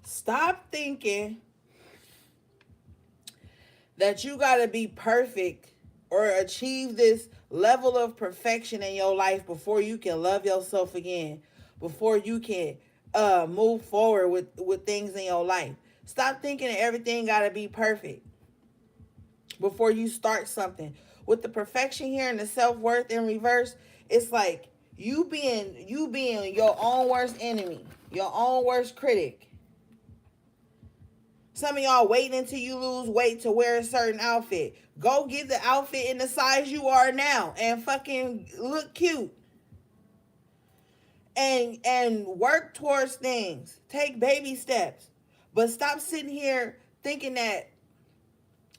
Stop thinking that you got to be perfect or achieve this level of perfection in your life before you can love yourself again, before you can move forward with things in your life. Stop thinking that everything got to be perfect before you start something. With the perfection here and the self-worth in reverse, it's like you being your own worst enemy, your own worst critic. Some of y'all waiting until you lose weight to wear a certain outfit. Go get the outfit in the size you are now and fucking look cute. And work towards things. Take baby steps. But stop sitting here thinking that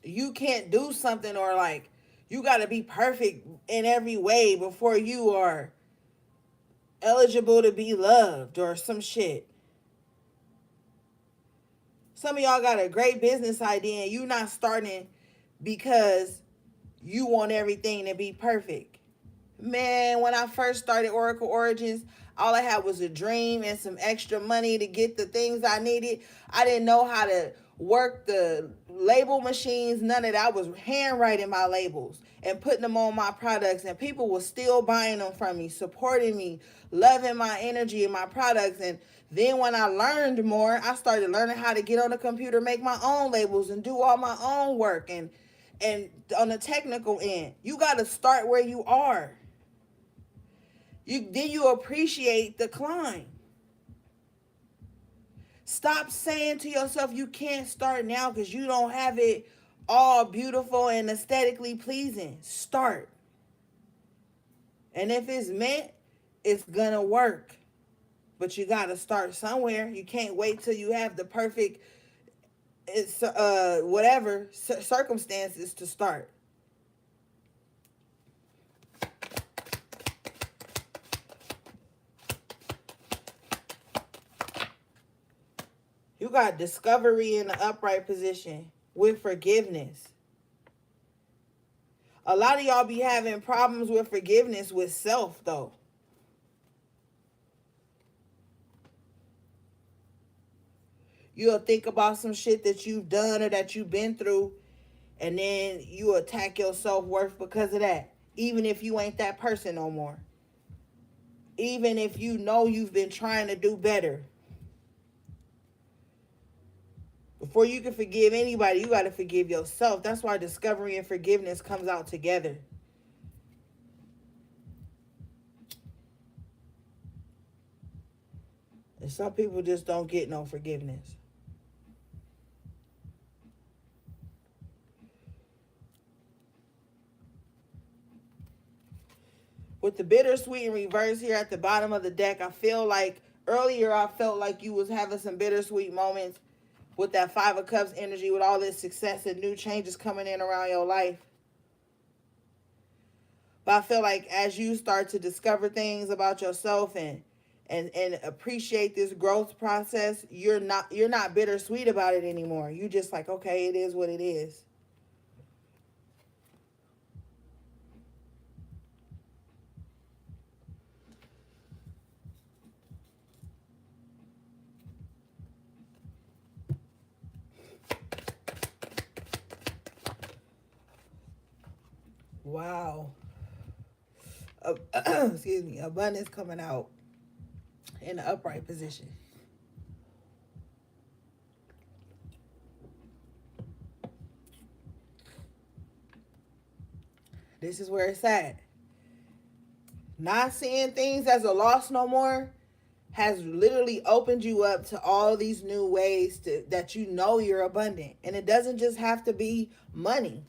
you can't do something, or like you got to be perfect in every way before you are eligible to be loved or some shit. Some of y'all got a great business idea and you not starting because you want everything to be perfect. Man, when I first started Oracle Origins, all I had was a dream and some extra money to get the things I needed. I didn't know how to work the label machines, none of that. I was handwriting my labels and putting them on my products, and people were still buying them from me, supporting me, loving my energy and my products. And then when I learned more, I started learning how to get on the computer, make my own labels and do all my own work. And on the technical end, you got to start where you are. You appreciate the climb. Stop saying to yourself you can't start now because you don't have it all beautiful and aesthetically pleasing. Start. And if it's meant, it's gonna work. But you gotta start somewhere. You can't wait till you have the perfect whatever circumstances to start. You got discovery in the upright position with forgiveness. A lot of y'all be having problems with forgiveness with self, though. You'll think about some shit that you've done or that you've been through, and then you attack your self-worth because of that. Even if you ain't that person no more. Even if you know you've been trying to do better. Before you can forgive anybody, you got to forgive yourself. That's why discovery and forgiveness comes out together. And some people just don't get no forgiveness. With the bittersweet in reverse here at the bottom of the deck, I feel like earlier I felt like you was having some bittersweet moments with that Five of Cups energy, with all this success and new changes coming in around your life. But I feel like as you start to discover things about yourself and appreciate this growth process, you're not bittersweet about it anymore. You just like, okay, it is what it is. Wow. Excuse me. Abundance coming out in the upright position. This is where it's at. Not seeing things as a loss no more has literally opened you up to all these new ways that you know you're abundant. And it doesn't just have to be money.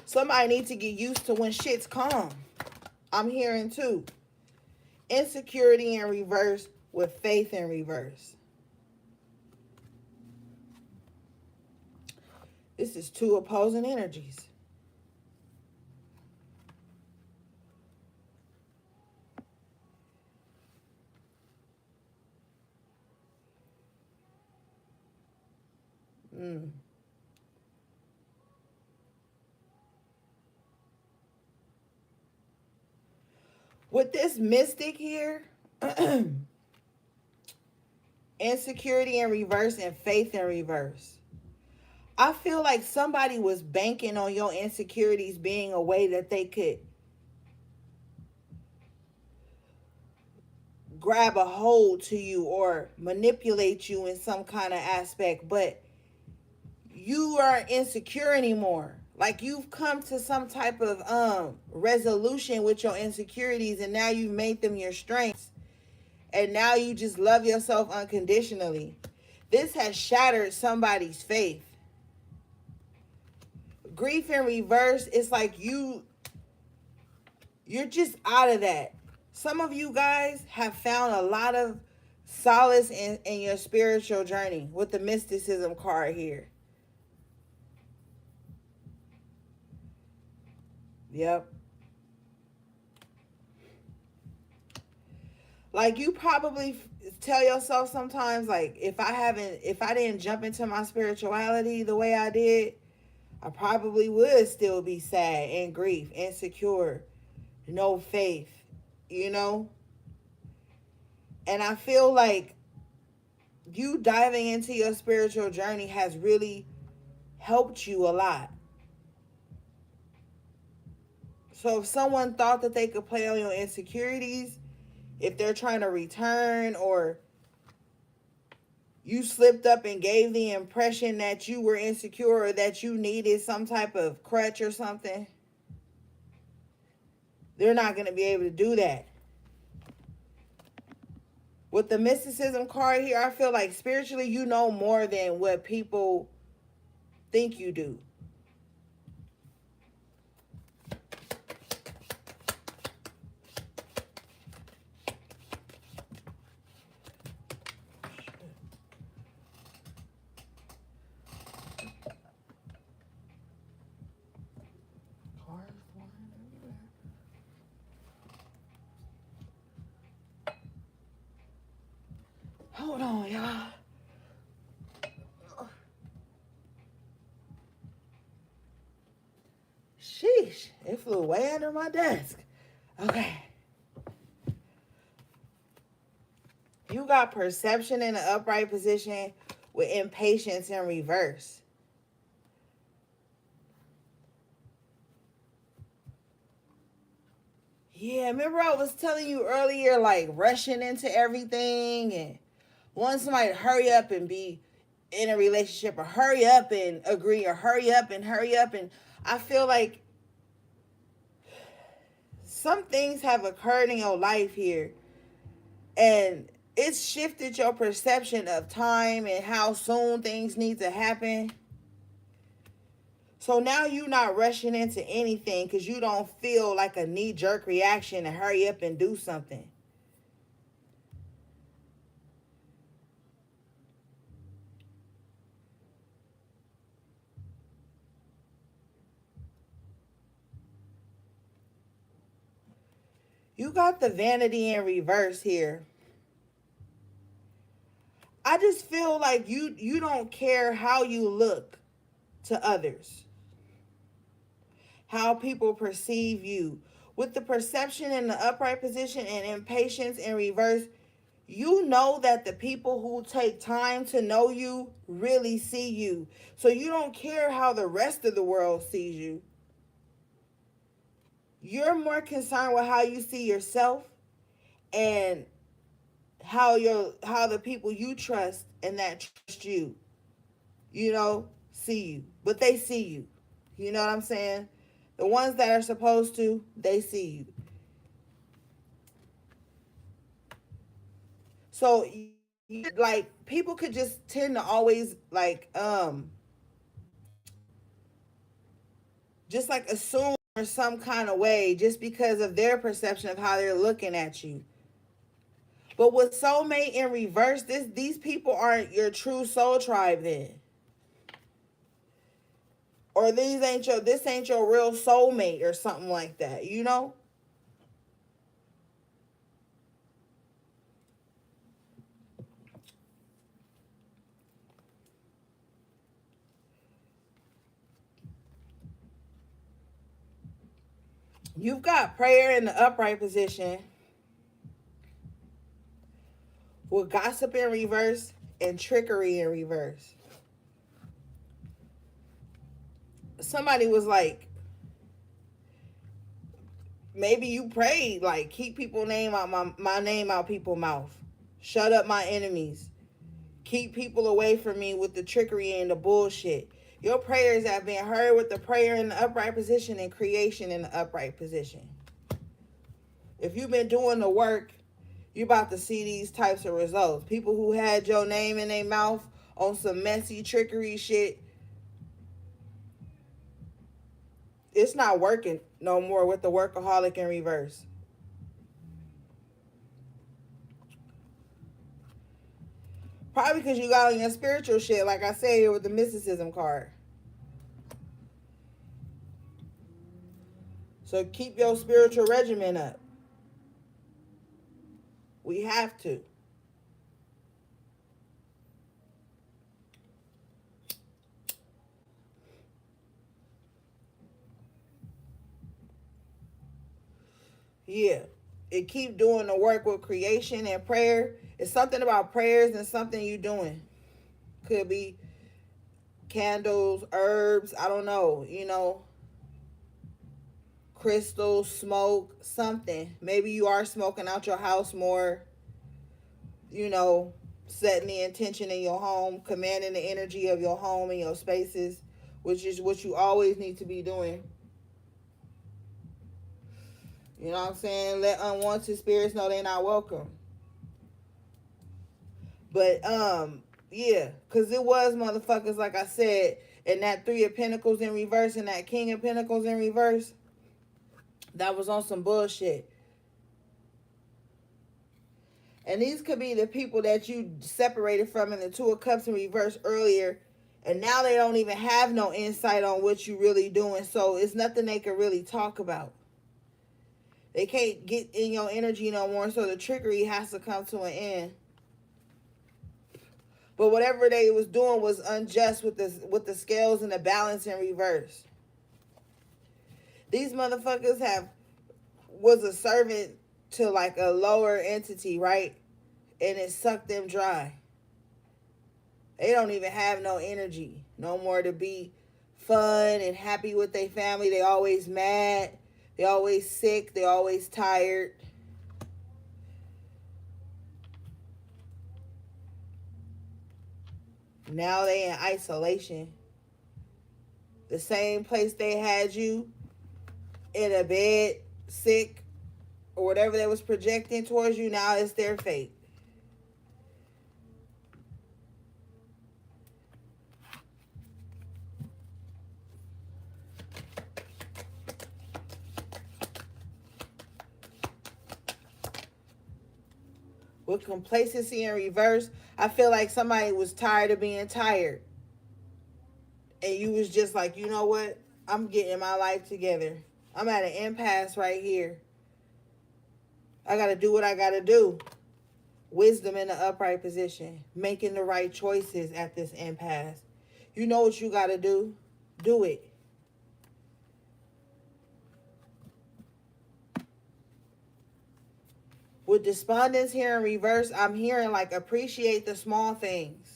Somebody needs to get used to when shit's calm. I'm hearing too. Insecurity in reverse with faith in reverse. This is two opposing energies. Mm. With this mystic here, insecurity in reverse and faith in reverse. I feel like somebody was banking on your insecurities being a way that they could grab a hold to you or manipulate you in some kind of aspect, but you aren't insecure anymore. Like you've come to some type of resolution with your insecurities, and now you've made them your strengths, and now you just love yourself unconditionally. This has shattered somebody's faith. Grief in reverse, it's like you're just out of that. Some of you guys have found a lot of solace in your spiritual journey with the mysticism card here. Yep. Like you probably tell yourself sometimes, like if I didn't jump into my spirituality the way I did, I probably would still be sad and grief, insecure, no faith, you know? And I feel like you diving into your spiritual journey has really helped you a lot. So if someone thought that they could play on your insecurities, if they're trying to return, or you slipped up and gave the impression that you were insecure or that you needed some type of crutch or something, they're not going to be able to do that. With the mysticism card here, I feel like spiritually you know more than what people think you do. Hold on, y'all. Sheesh, it flew way under my desk. Okay. You got perception in the upright position with impatience in reverse. Yeah, remember I was telling you earlier, like rushing into everything and wanting somebody to hurry up and be in a relationship, or hurry up and agree, or hurry up and hurry up. And I feel like some things have occurred in your life here, and it's shifted your perception of time and how soon things need to happen. So now you're not rushing into anything because you don't feel like a knee jerk reaction to hurry up and do something. You got the vanity in reverse here. I just feel like you don't care how you look to others, how people perceive you. With the perception in the upright position and impatience in reverse, you know that the people who take time to know you really see you. So you don't care how the rest of the world sees you. You're more concerned with how you see yourself, and how the people you trust and that trust you, see you. But they see you. You know what I'm saying? The ones that are supposed to, they see you. So like people could just tend to always like just like assume or some kind of way just because of their perception of how they're looking at you. But with soulmate in reverse, these people aren't your true soul tribe then. Or this ain't your real soulmate or something like that, you know? You've got prayer in the upright position with gossip in reverse and trickery in reverse. Somebody was like, maybe you prayed, like, keep people name out my name out people's mouth. Shut up my enemies. Keep people away from me with the trickery and the bullshit. Your prayers have been heard with the prayer in the upright position and creation in the upright position. If you've been doing the work, you're about to see these types of results. People who had your name in their mouth on some messy trickery shit, it's not working no more with the workaholic in reverse. Probably because you got on your spiritual shit, like I said here with the mysticism card. So keep your spiritual regimen up. We have to. Yeah. It keep doing the work with creation and prayer. It's something about prayers and something you doing. Could be candles, herbs, I don't know, crystals, smoke, something. Maybe you are smoking out your house more, you know, setting the intention in your home, commanding the energy of your home and your spaces, which is what you always need to be doing. You know what I'm saying? Let unwanted spirits know they're not welcome. But yeah, cause it was motherfuckers, like I said, and that Three of Pentacles in reverse and that King of Pentacles in reverse, that was on some bullshit. And these could be the people that you separated from in the Two of Cups in reverse earlier. And now they don't even have no insight on what you really doing. So it's nothing they can really talk about. They can't get in your energy no more. So the trickery has to come to an end. But whatever they was doing was unjust with the scales and the balance in reverse. These motherfuckers was a servant to like a lower entity, right? And it sucked them dry. They don't even have no energy no more to be fun and happy with their family. They always mad. They always sick. They always tired. Now they in isolation. The same place they had you in a bed, sick, or whatever they was projecting towards you, now it's their fate. With complacency in reverse, I feel like somebody was tired of being tired. And you was just like, you know what? I'm getting my life together. I'm at an impasse right here. I got to do what I got to do. Wisdom in the upright position. Making the right choices at this impasse. You know what you got to do. Do it. With despondence here in reverse, I'm hearing like appreciate the small things.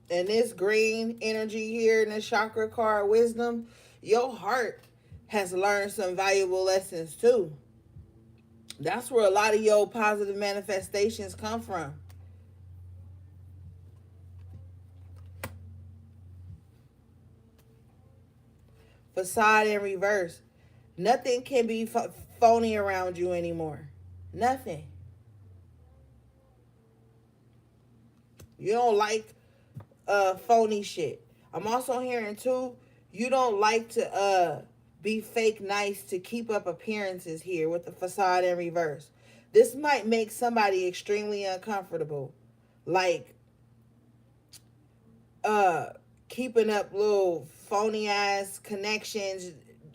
And this green energy here in the chakra card, wisdom, your heart has learned some valuable lessons too. That's where a lot of your positive manifestations come from. Facade in reverse. Nothing can be phony around you anymore. Nothing. You don't like phony shit. I'm also hearing too, you don't like to be fake nice to keep up appearances here with the facade in reverse. This might make somebody extremely uncomfortable. Like keeping up little phony ass connections,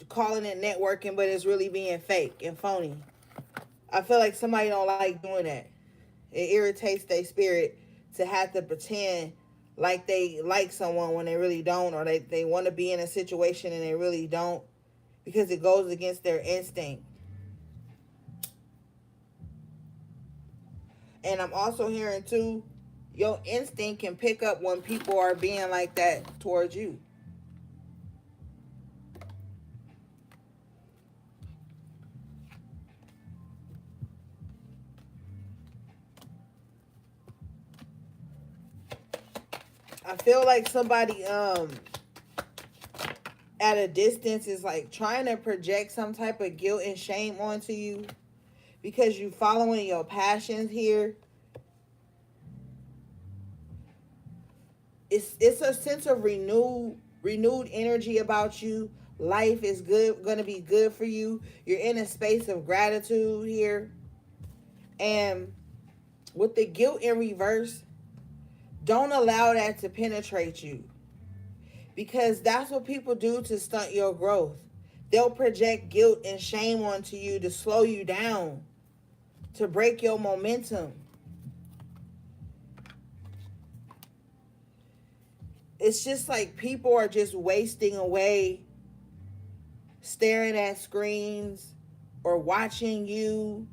calling it networking, but it's really being fake and phony. I feel like somebody don't like doing that. It irritates their spirit to have to pretend like they like someone when they really don't, or they want to be in a situation and they really don't, because it goes against their instinct. And I'm also hearing too, your instinct can pick up when people are being like that towards you. I feel like somebody at a distance is like trying to project some type of guilt and shame onto you because you following your passions here. It's a sense of renewed energy about you. Life is gonna be good for you. You're in a space of gratitude here. And with the guilt in reverse, don't allow that to penetrate you, because that's what people do to stunt your growth. They'll project guilt and shame onto you to slow you down, to break your momentum. It's just like people are just wasting away staring at screens or watching you,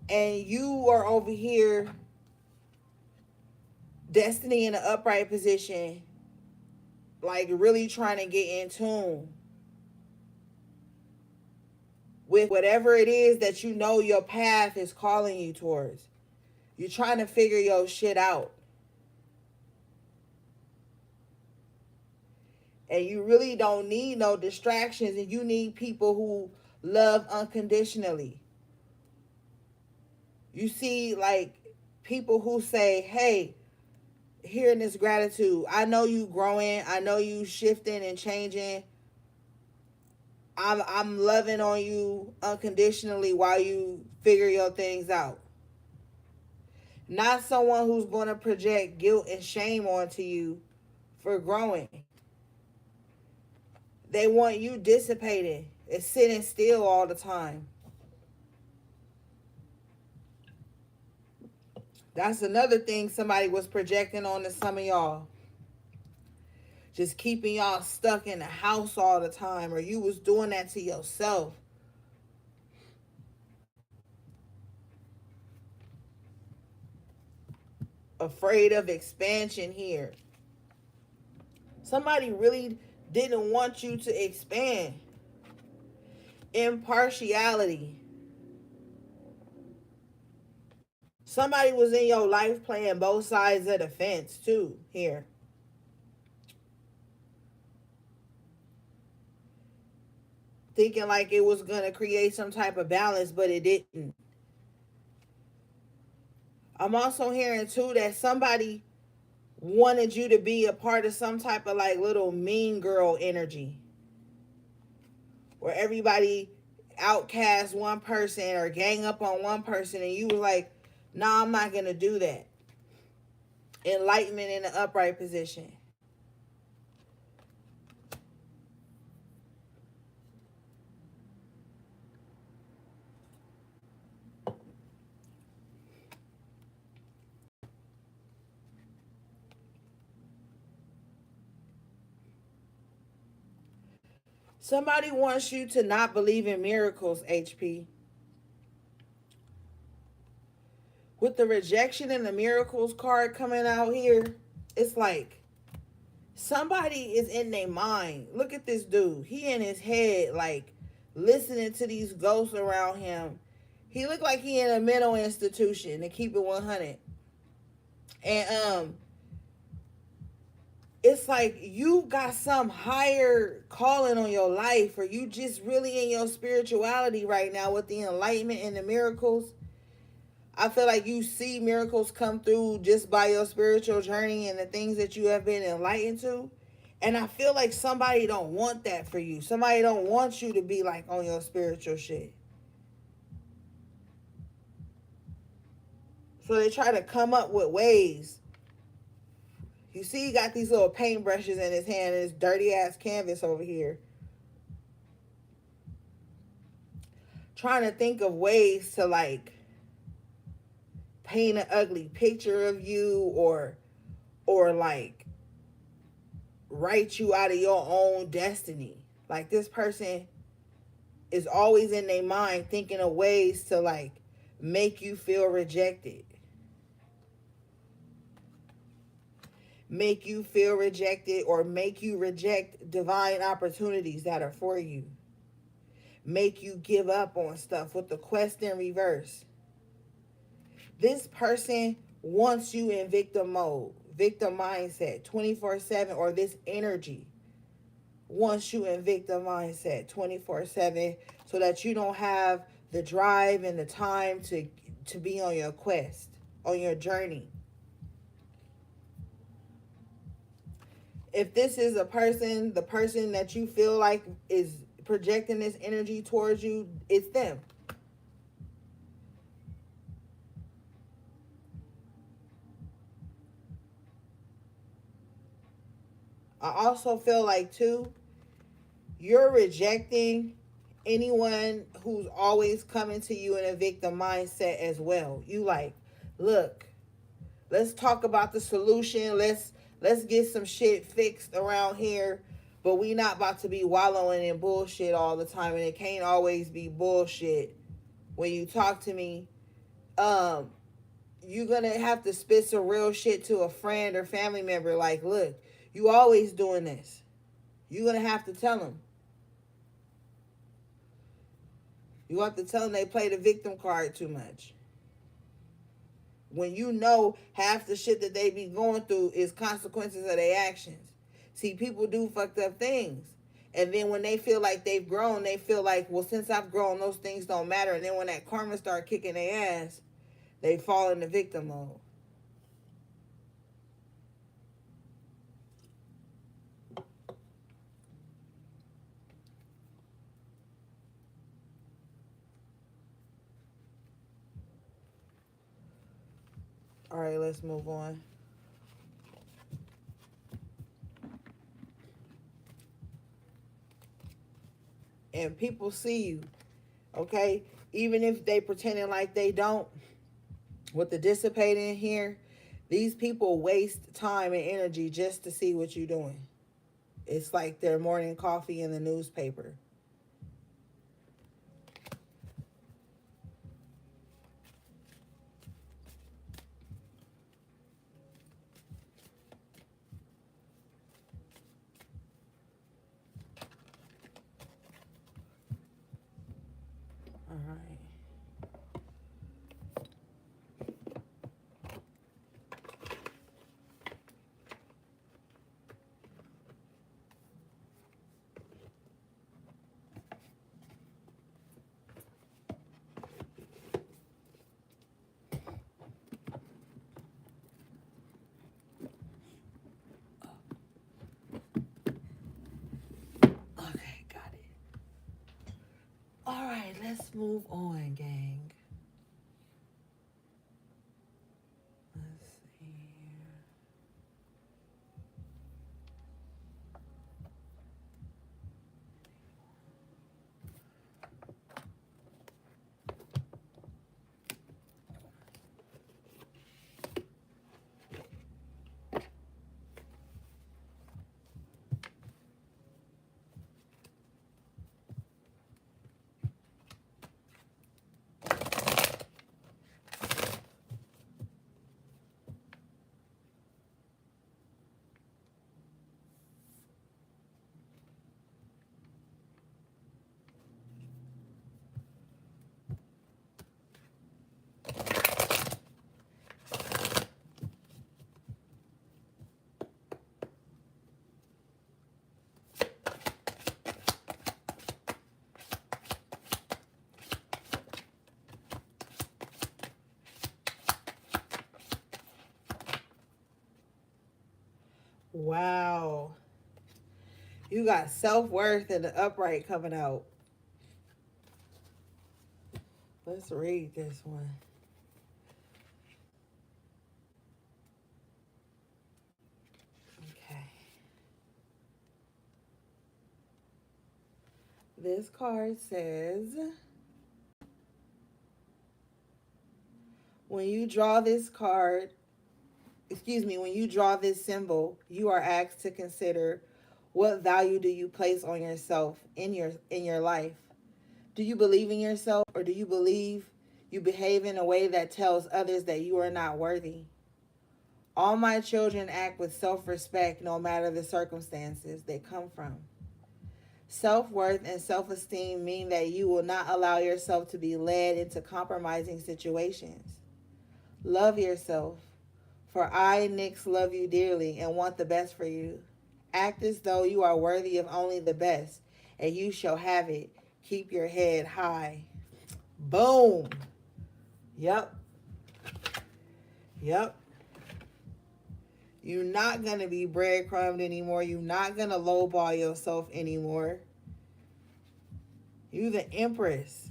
and you are over here, destiny in an upright position, like really trying to get in tune with whatever it is that you know your path is calling you towards. You're trying to figure your shit out. And you really don't need no distractions, and you need people who love unconditionally. You see, like, people who say, hey, hearing this gratitude, I know you growing, I know you shifting and changing. I'm loving on you unconditionally while you figure your things out. Not someone who's going to project guilt and shame onto you for growing. They want you dissipated and sitting still all the time. That's another thing somebody was projecting on to some of y'all. Just keeping y'all stuck in the house all the time, or you was doing that to yourself. Afraid of expansion here. Somebody really didn't want you to expand. Impartiality. Somebody was in your life playing both sides of the fence too here. Thinking like it was going to create some type of balance, but it didn't. I'm also hearing too that somebody wanted you to be a part of some type of like little mean girl energy, where everybody outcast one person or gang up on one person, and you were like, nah, I'm not going to do that. Enlightenment in the upright position. Somebody wants you to not believe in miracles, HP. With the rejection and the miracles card coming out here, it's like somebody is in their mind. Look at this dude. He in his head, like, listening to these ghosts around him. He looked like he in a mental institution, to keep it 100. And it's like you got some higher calling on your life, or you just really in your spirituality right now with the enlightenment and the miracles. I feel like you see miracles come through just by your spiritual journey and the things that you have been enlightened to. And I feel like somebody don't want that for you. Somebody don't want you to be like on your spiritual shit. So they try to come up with ways. You see, he got these little paintbrushes in his hand and this dirty ass canvas over here. trying to think of ways to like paint an ugly picture of you, or like write you out of your own destiny. Like this person is always in their mind thinking of ways to like make you feel rejected. Make you feel rejected, or make you reject divine opportunities that are for you. Make you give up on stuff with the quest in reverse. This person wants you in victim mode, victim mindset 24/7, or this energy wants you in victim mindset 24/7 so that you don't have the drive and the time to be on your quest, on your journey. If this is a person, the person that you feel like is projecting this energy towards you, it's them. I also feel like too, you're rejecting anyone who's always coming to you in a victim mindset as well. You like, look, let's talk about the solution. Let's get some shit fixed around here. But we not about to be wallowing in bullshit all the time, and it can't always be bullshit. When you talk to me, um, you're gonna have to spit some real shit to a friend or family member. Like, look, you always doing this. You're gonna have to tell them. You have to tell them they play the victim card too much. When you know half the shit that they be going through is consequences of their actions. See, people do fucked up things. And then when they feel like they've grown, they feel like, well, since I've grown, those things don't matter. And then when that karma start kicking their ass, they fall into victim mode. All right, let's move on. And people see you, okay? Even if they pretending like they don't, with the dissipating here, these people waste time and energy just to see what you're doing. It's like their morning coffee in the newspaper. All right. Okay, got it. All right, let's move on, gang. Let's see. Wow. You got self-worth and the upright coming out. Let's read this one. Okay. This card says, When you draw this card, when you draw this symbol, you are asked to consider what value do you place on yourself in your life? Do you believe in yourself, or do you believe you behave in a way that tells others that you are not worthy? All my children act with self-respect no matter the circumstances they come from. Self-worth and self-esteem mean that you will not allow yourself to be led into compromising situations. Love yourself, for I, Nyx, love you dearly and want the best for you. Act as though you are worthy of only the best, and you shall have it. Keep your head high. Boom. Yep. Yep. You're not going to be breadcrumbed anymore. You're not going to lowball yourself anymore. You the empress.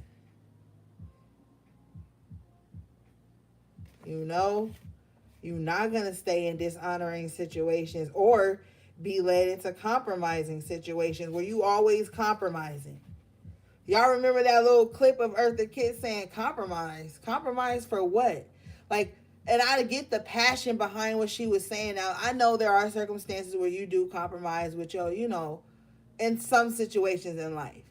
You know, you're not going to stay in dishonoring situations or be led into compromising situations where you always compromising. Y'all remember that little clip of Eartha Kitt saying compromise? Compromise for what? Like, and I get the passion behind what she was saying. Now, I know there are circumstances where you do compromise with in some situations in life.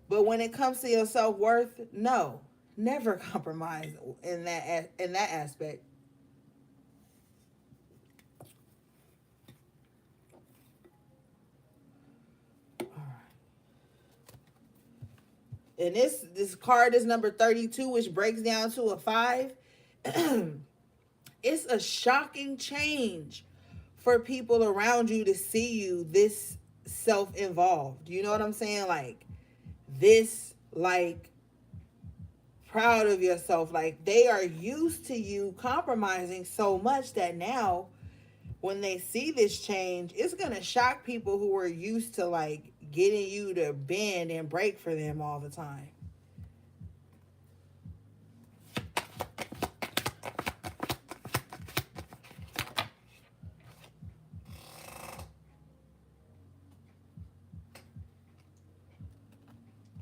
But when it comes to your self-worth, no. Never compromise in that aspect. All right. And this card is number 32, which breaks down to a 5. It's a shocking change for people around you to see you this self-involved. You know what I'm saying? Like this, like proud of yourself. Like they are used to you compromising so much that now when they see this change, it's going to shock people who are used to like getting you to bend and break for them all the time.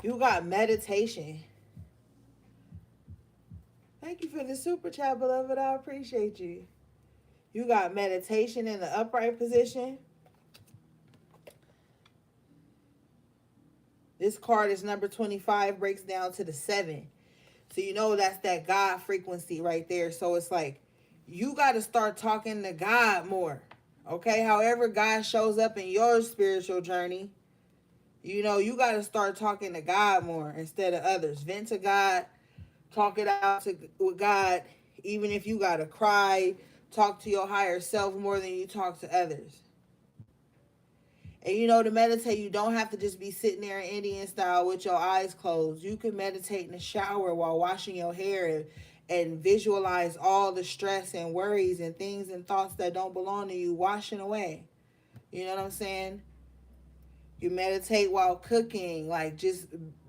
You got meditation. Thank you for the super chat, beloved. I appreciate you. You got meditation in the upright position. This card is number 25, breaks down to the 7. So you know that's that God frequency right there. So it's like you got to start talking to God more. Okay? However God shows up in your spiritual journey, you got to start talking to God more instead of others. Vent to God, talk it out with God, even if you got to cry, talk to your higher self more than you talk to others. And to meditate, you don't have to just be sitting there in Indian style with your eyes closed. You can meditate in the shower while washing your hair and visualize all the stress and worries and things and thoughts that don't belong to you washing away. You know what I'm saying? You meditate while cooking, like just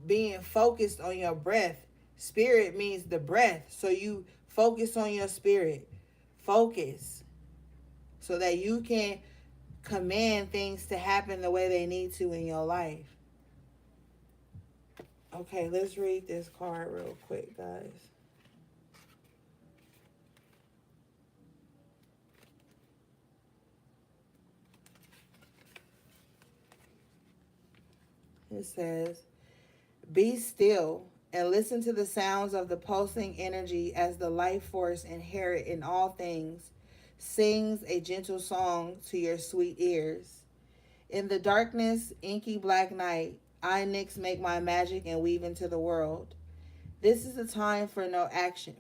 being focused on your breath. Spirit means the breath. So you focus on your spirit. Focus so that you can command things to happen the way they need to in your life. Okay, let's read this card real quick, guys. It says, be still and listen to the sounds of the pulsing energy as the life force inherent in all things sings a gentle song to your sweet ears. In the darkness, inky black night, I, Nyx, make my magic and weave into the world. This is the time for non-action.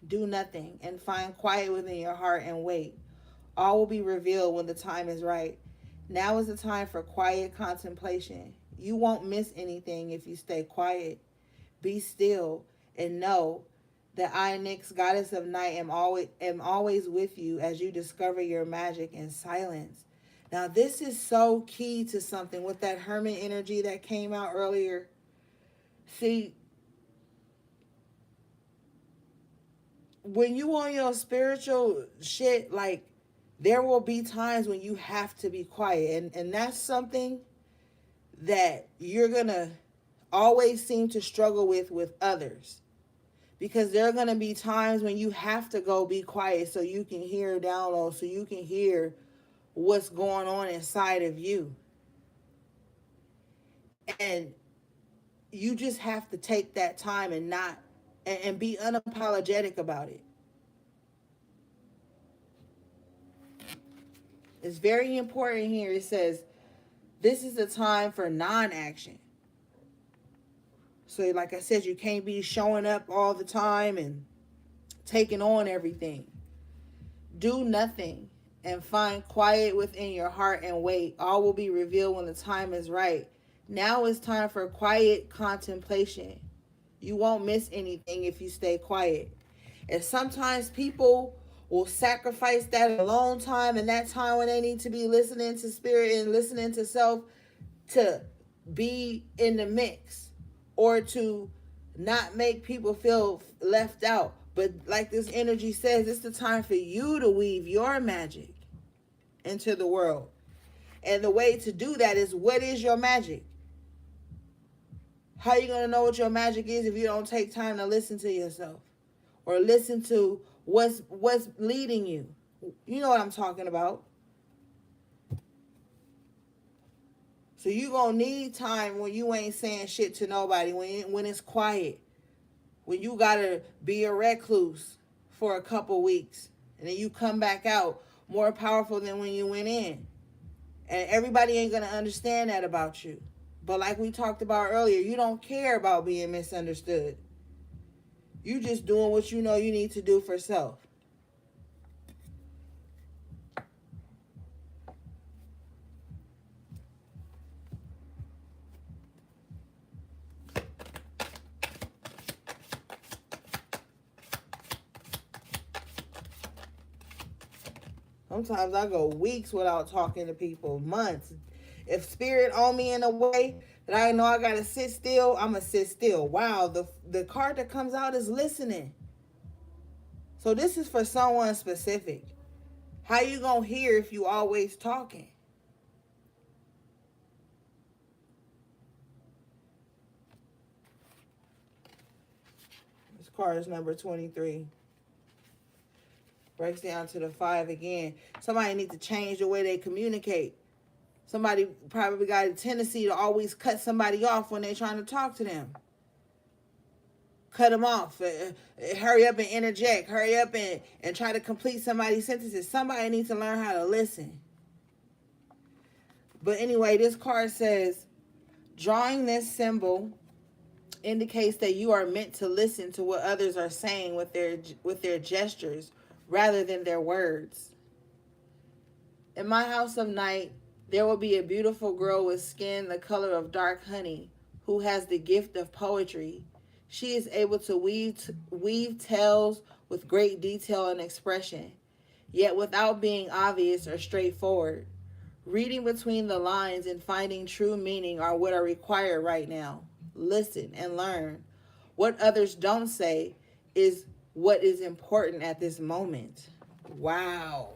Do nothing and find quiet within your heart and wait. All will be revealed when the time is right. Now is the time for quiet contemplation. You won't miss anything if you stay quiet. Be still and know that I, Nyx, goddess of night, am always with you as you discover your magic in silence. Now, this is so key to something with that hermit energy that came out earlier. See, when you on your spiritual shit, like, there will be times when you have to be quiet. And that's something that you're going to always seem to struggle with others. because there are going to be times when you have to go be quiet so you can hear downloads, so you can hear what's going on inside of you. And you just have to take that time and not and be unapologetic about it. It's very important here. It says this is a time for non-action. So like I said, you can't be showing up all the time and taking on everything. Do nothing and find quiet within your heart and wait. All will be revealed when the time is right. Now it's time for quiet contemplation. You won't miss anything if you stay quiet. And sometimes people will sacrifice that alone time and that time when they need to be listening to spirit and listening to self to be in the mix or to not make people feel left out. But like this energy says, it's the time for you to weave your magic into the world. And the way to do that is, what is your magic? How are you going to know what your magic is if you don't take time to listen to yourself or listen to what's leading you? You know what I'm talking about. So you going to need time when you ain't saying shit to nobody, when it's quiet, when you got to be a recluse for a couple weeks and then you come back out more powerful than when you went in. And everybody ain't going to understand that about you. But like we talked about earlier, you don't care about being misunderstood. You just doing what you know you need to do for self. Sometimes I go weeks without talking to people, months. If spirit on me in a way that I know I gotta sit still, I'ma sit still. Wow, the card that comes out is listening. So this is for someone specific. How you gonna hear if you always talking? This card is number 23. Breaks down to the 5 again. Somebody needs to change the way they communicate. Somebody probably got a tendency to always cut somebody off when they're trying to talk to them. Cut them off. Hurry up and interject. Hurry up and try to complete somebody's sentences. Somebody needs to learn how to listen. But anyway, this card says, drawing this symbol indicates that you are meant to listen to what others are saying with their gestures rather than their words. In my house of night, there will be a beautiful girl with skin the color of dark honey who has the gift of poetry. She is able to weave tales with great detail and expression, yet without being obvious or straightforward. Reading between the lines and finding true meaning are what are required right now. Listen and learn. What others don't say is what is important at this moment. Wow.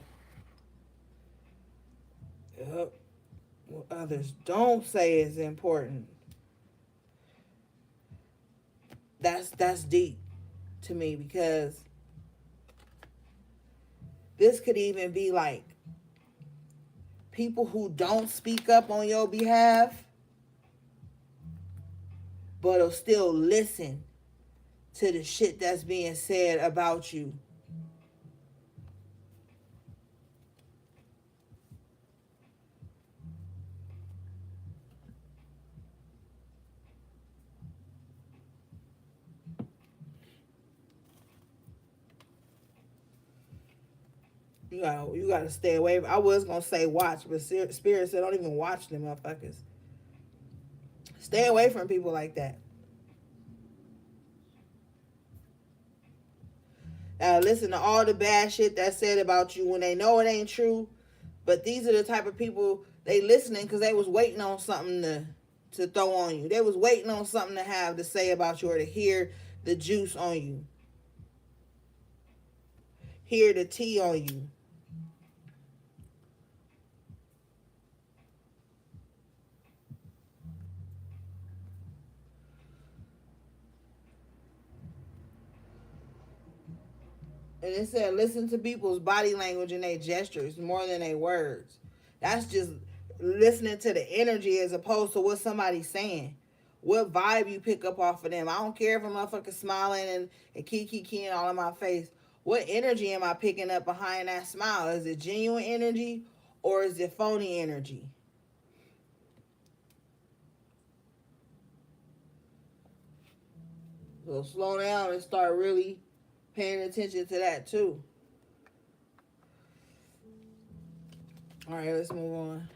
Yep. What others don't say is important. That's deep to me, because this could even be like people who don't speak up on your behalf but will still listen to the shit that's being said about you. You gotta stay away. I was gonna say watch, but Spirit said don't even watch them motherfuckers. Stay away from people like that. Listen to all the bad shit that's said about you when they know it ain't true. But these are the type of people, they listening because they was waiting on something to throw on you. They was waiting on something to have to say about you or to hear the juice on you. Hear the tea on you. And it said, listen to people's body language and their gestures more than their words. That's just listening to the energy as opposed to what somebody's saying. What vibe you pick up off of them. I don't care if a motherfucker smiling and keying all in my face. What energy am I picking up behind that smile? Is it genuine energy or is it phony energy? So slow down and start really paying attention to that too. All right, let's move on.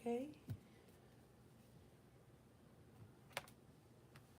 Okay.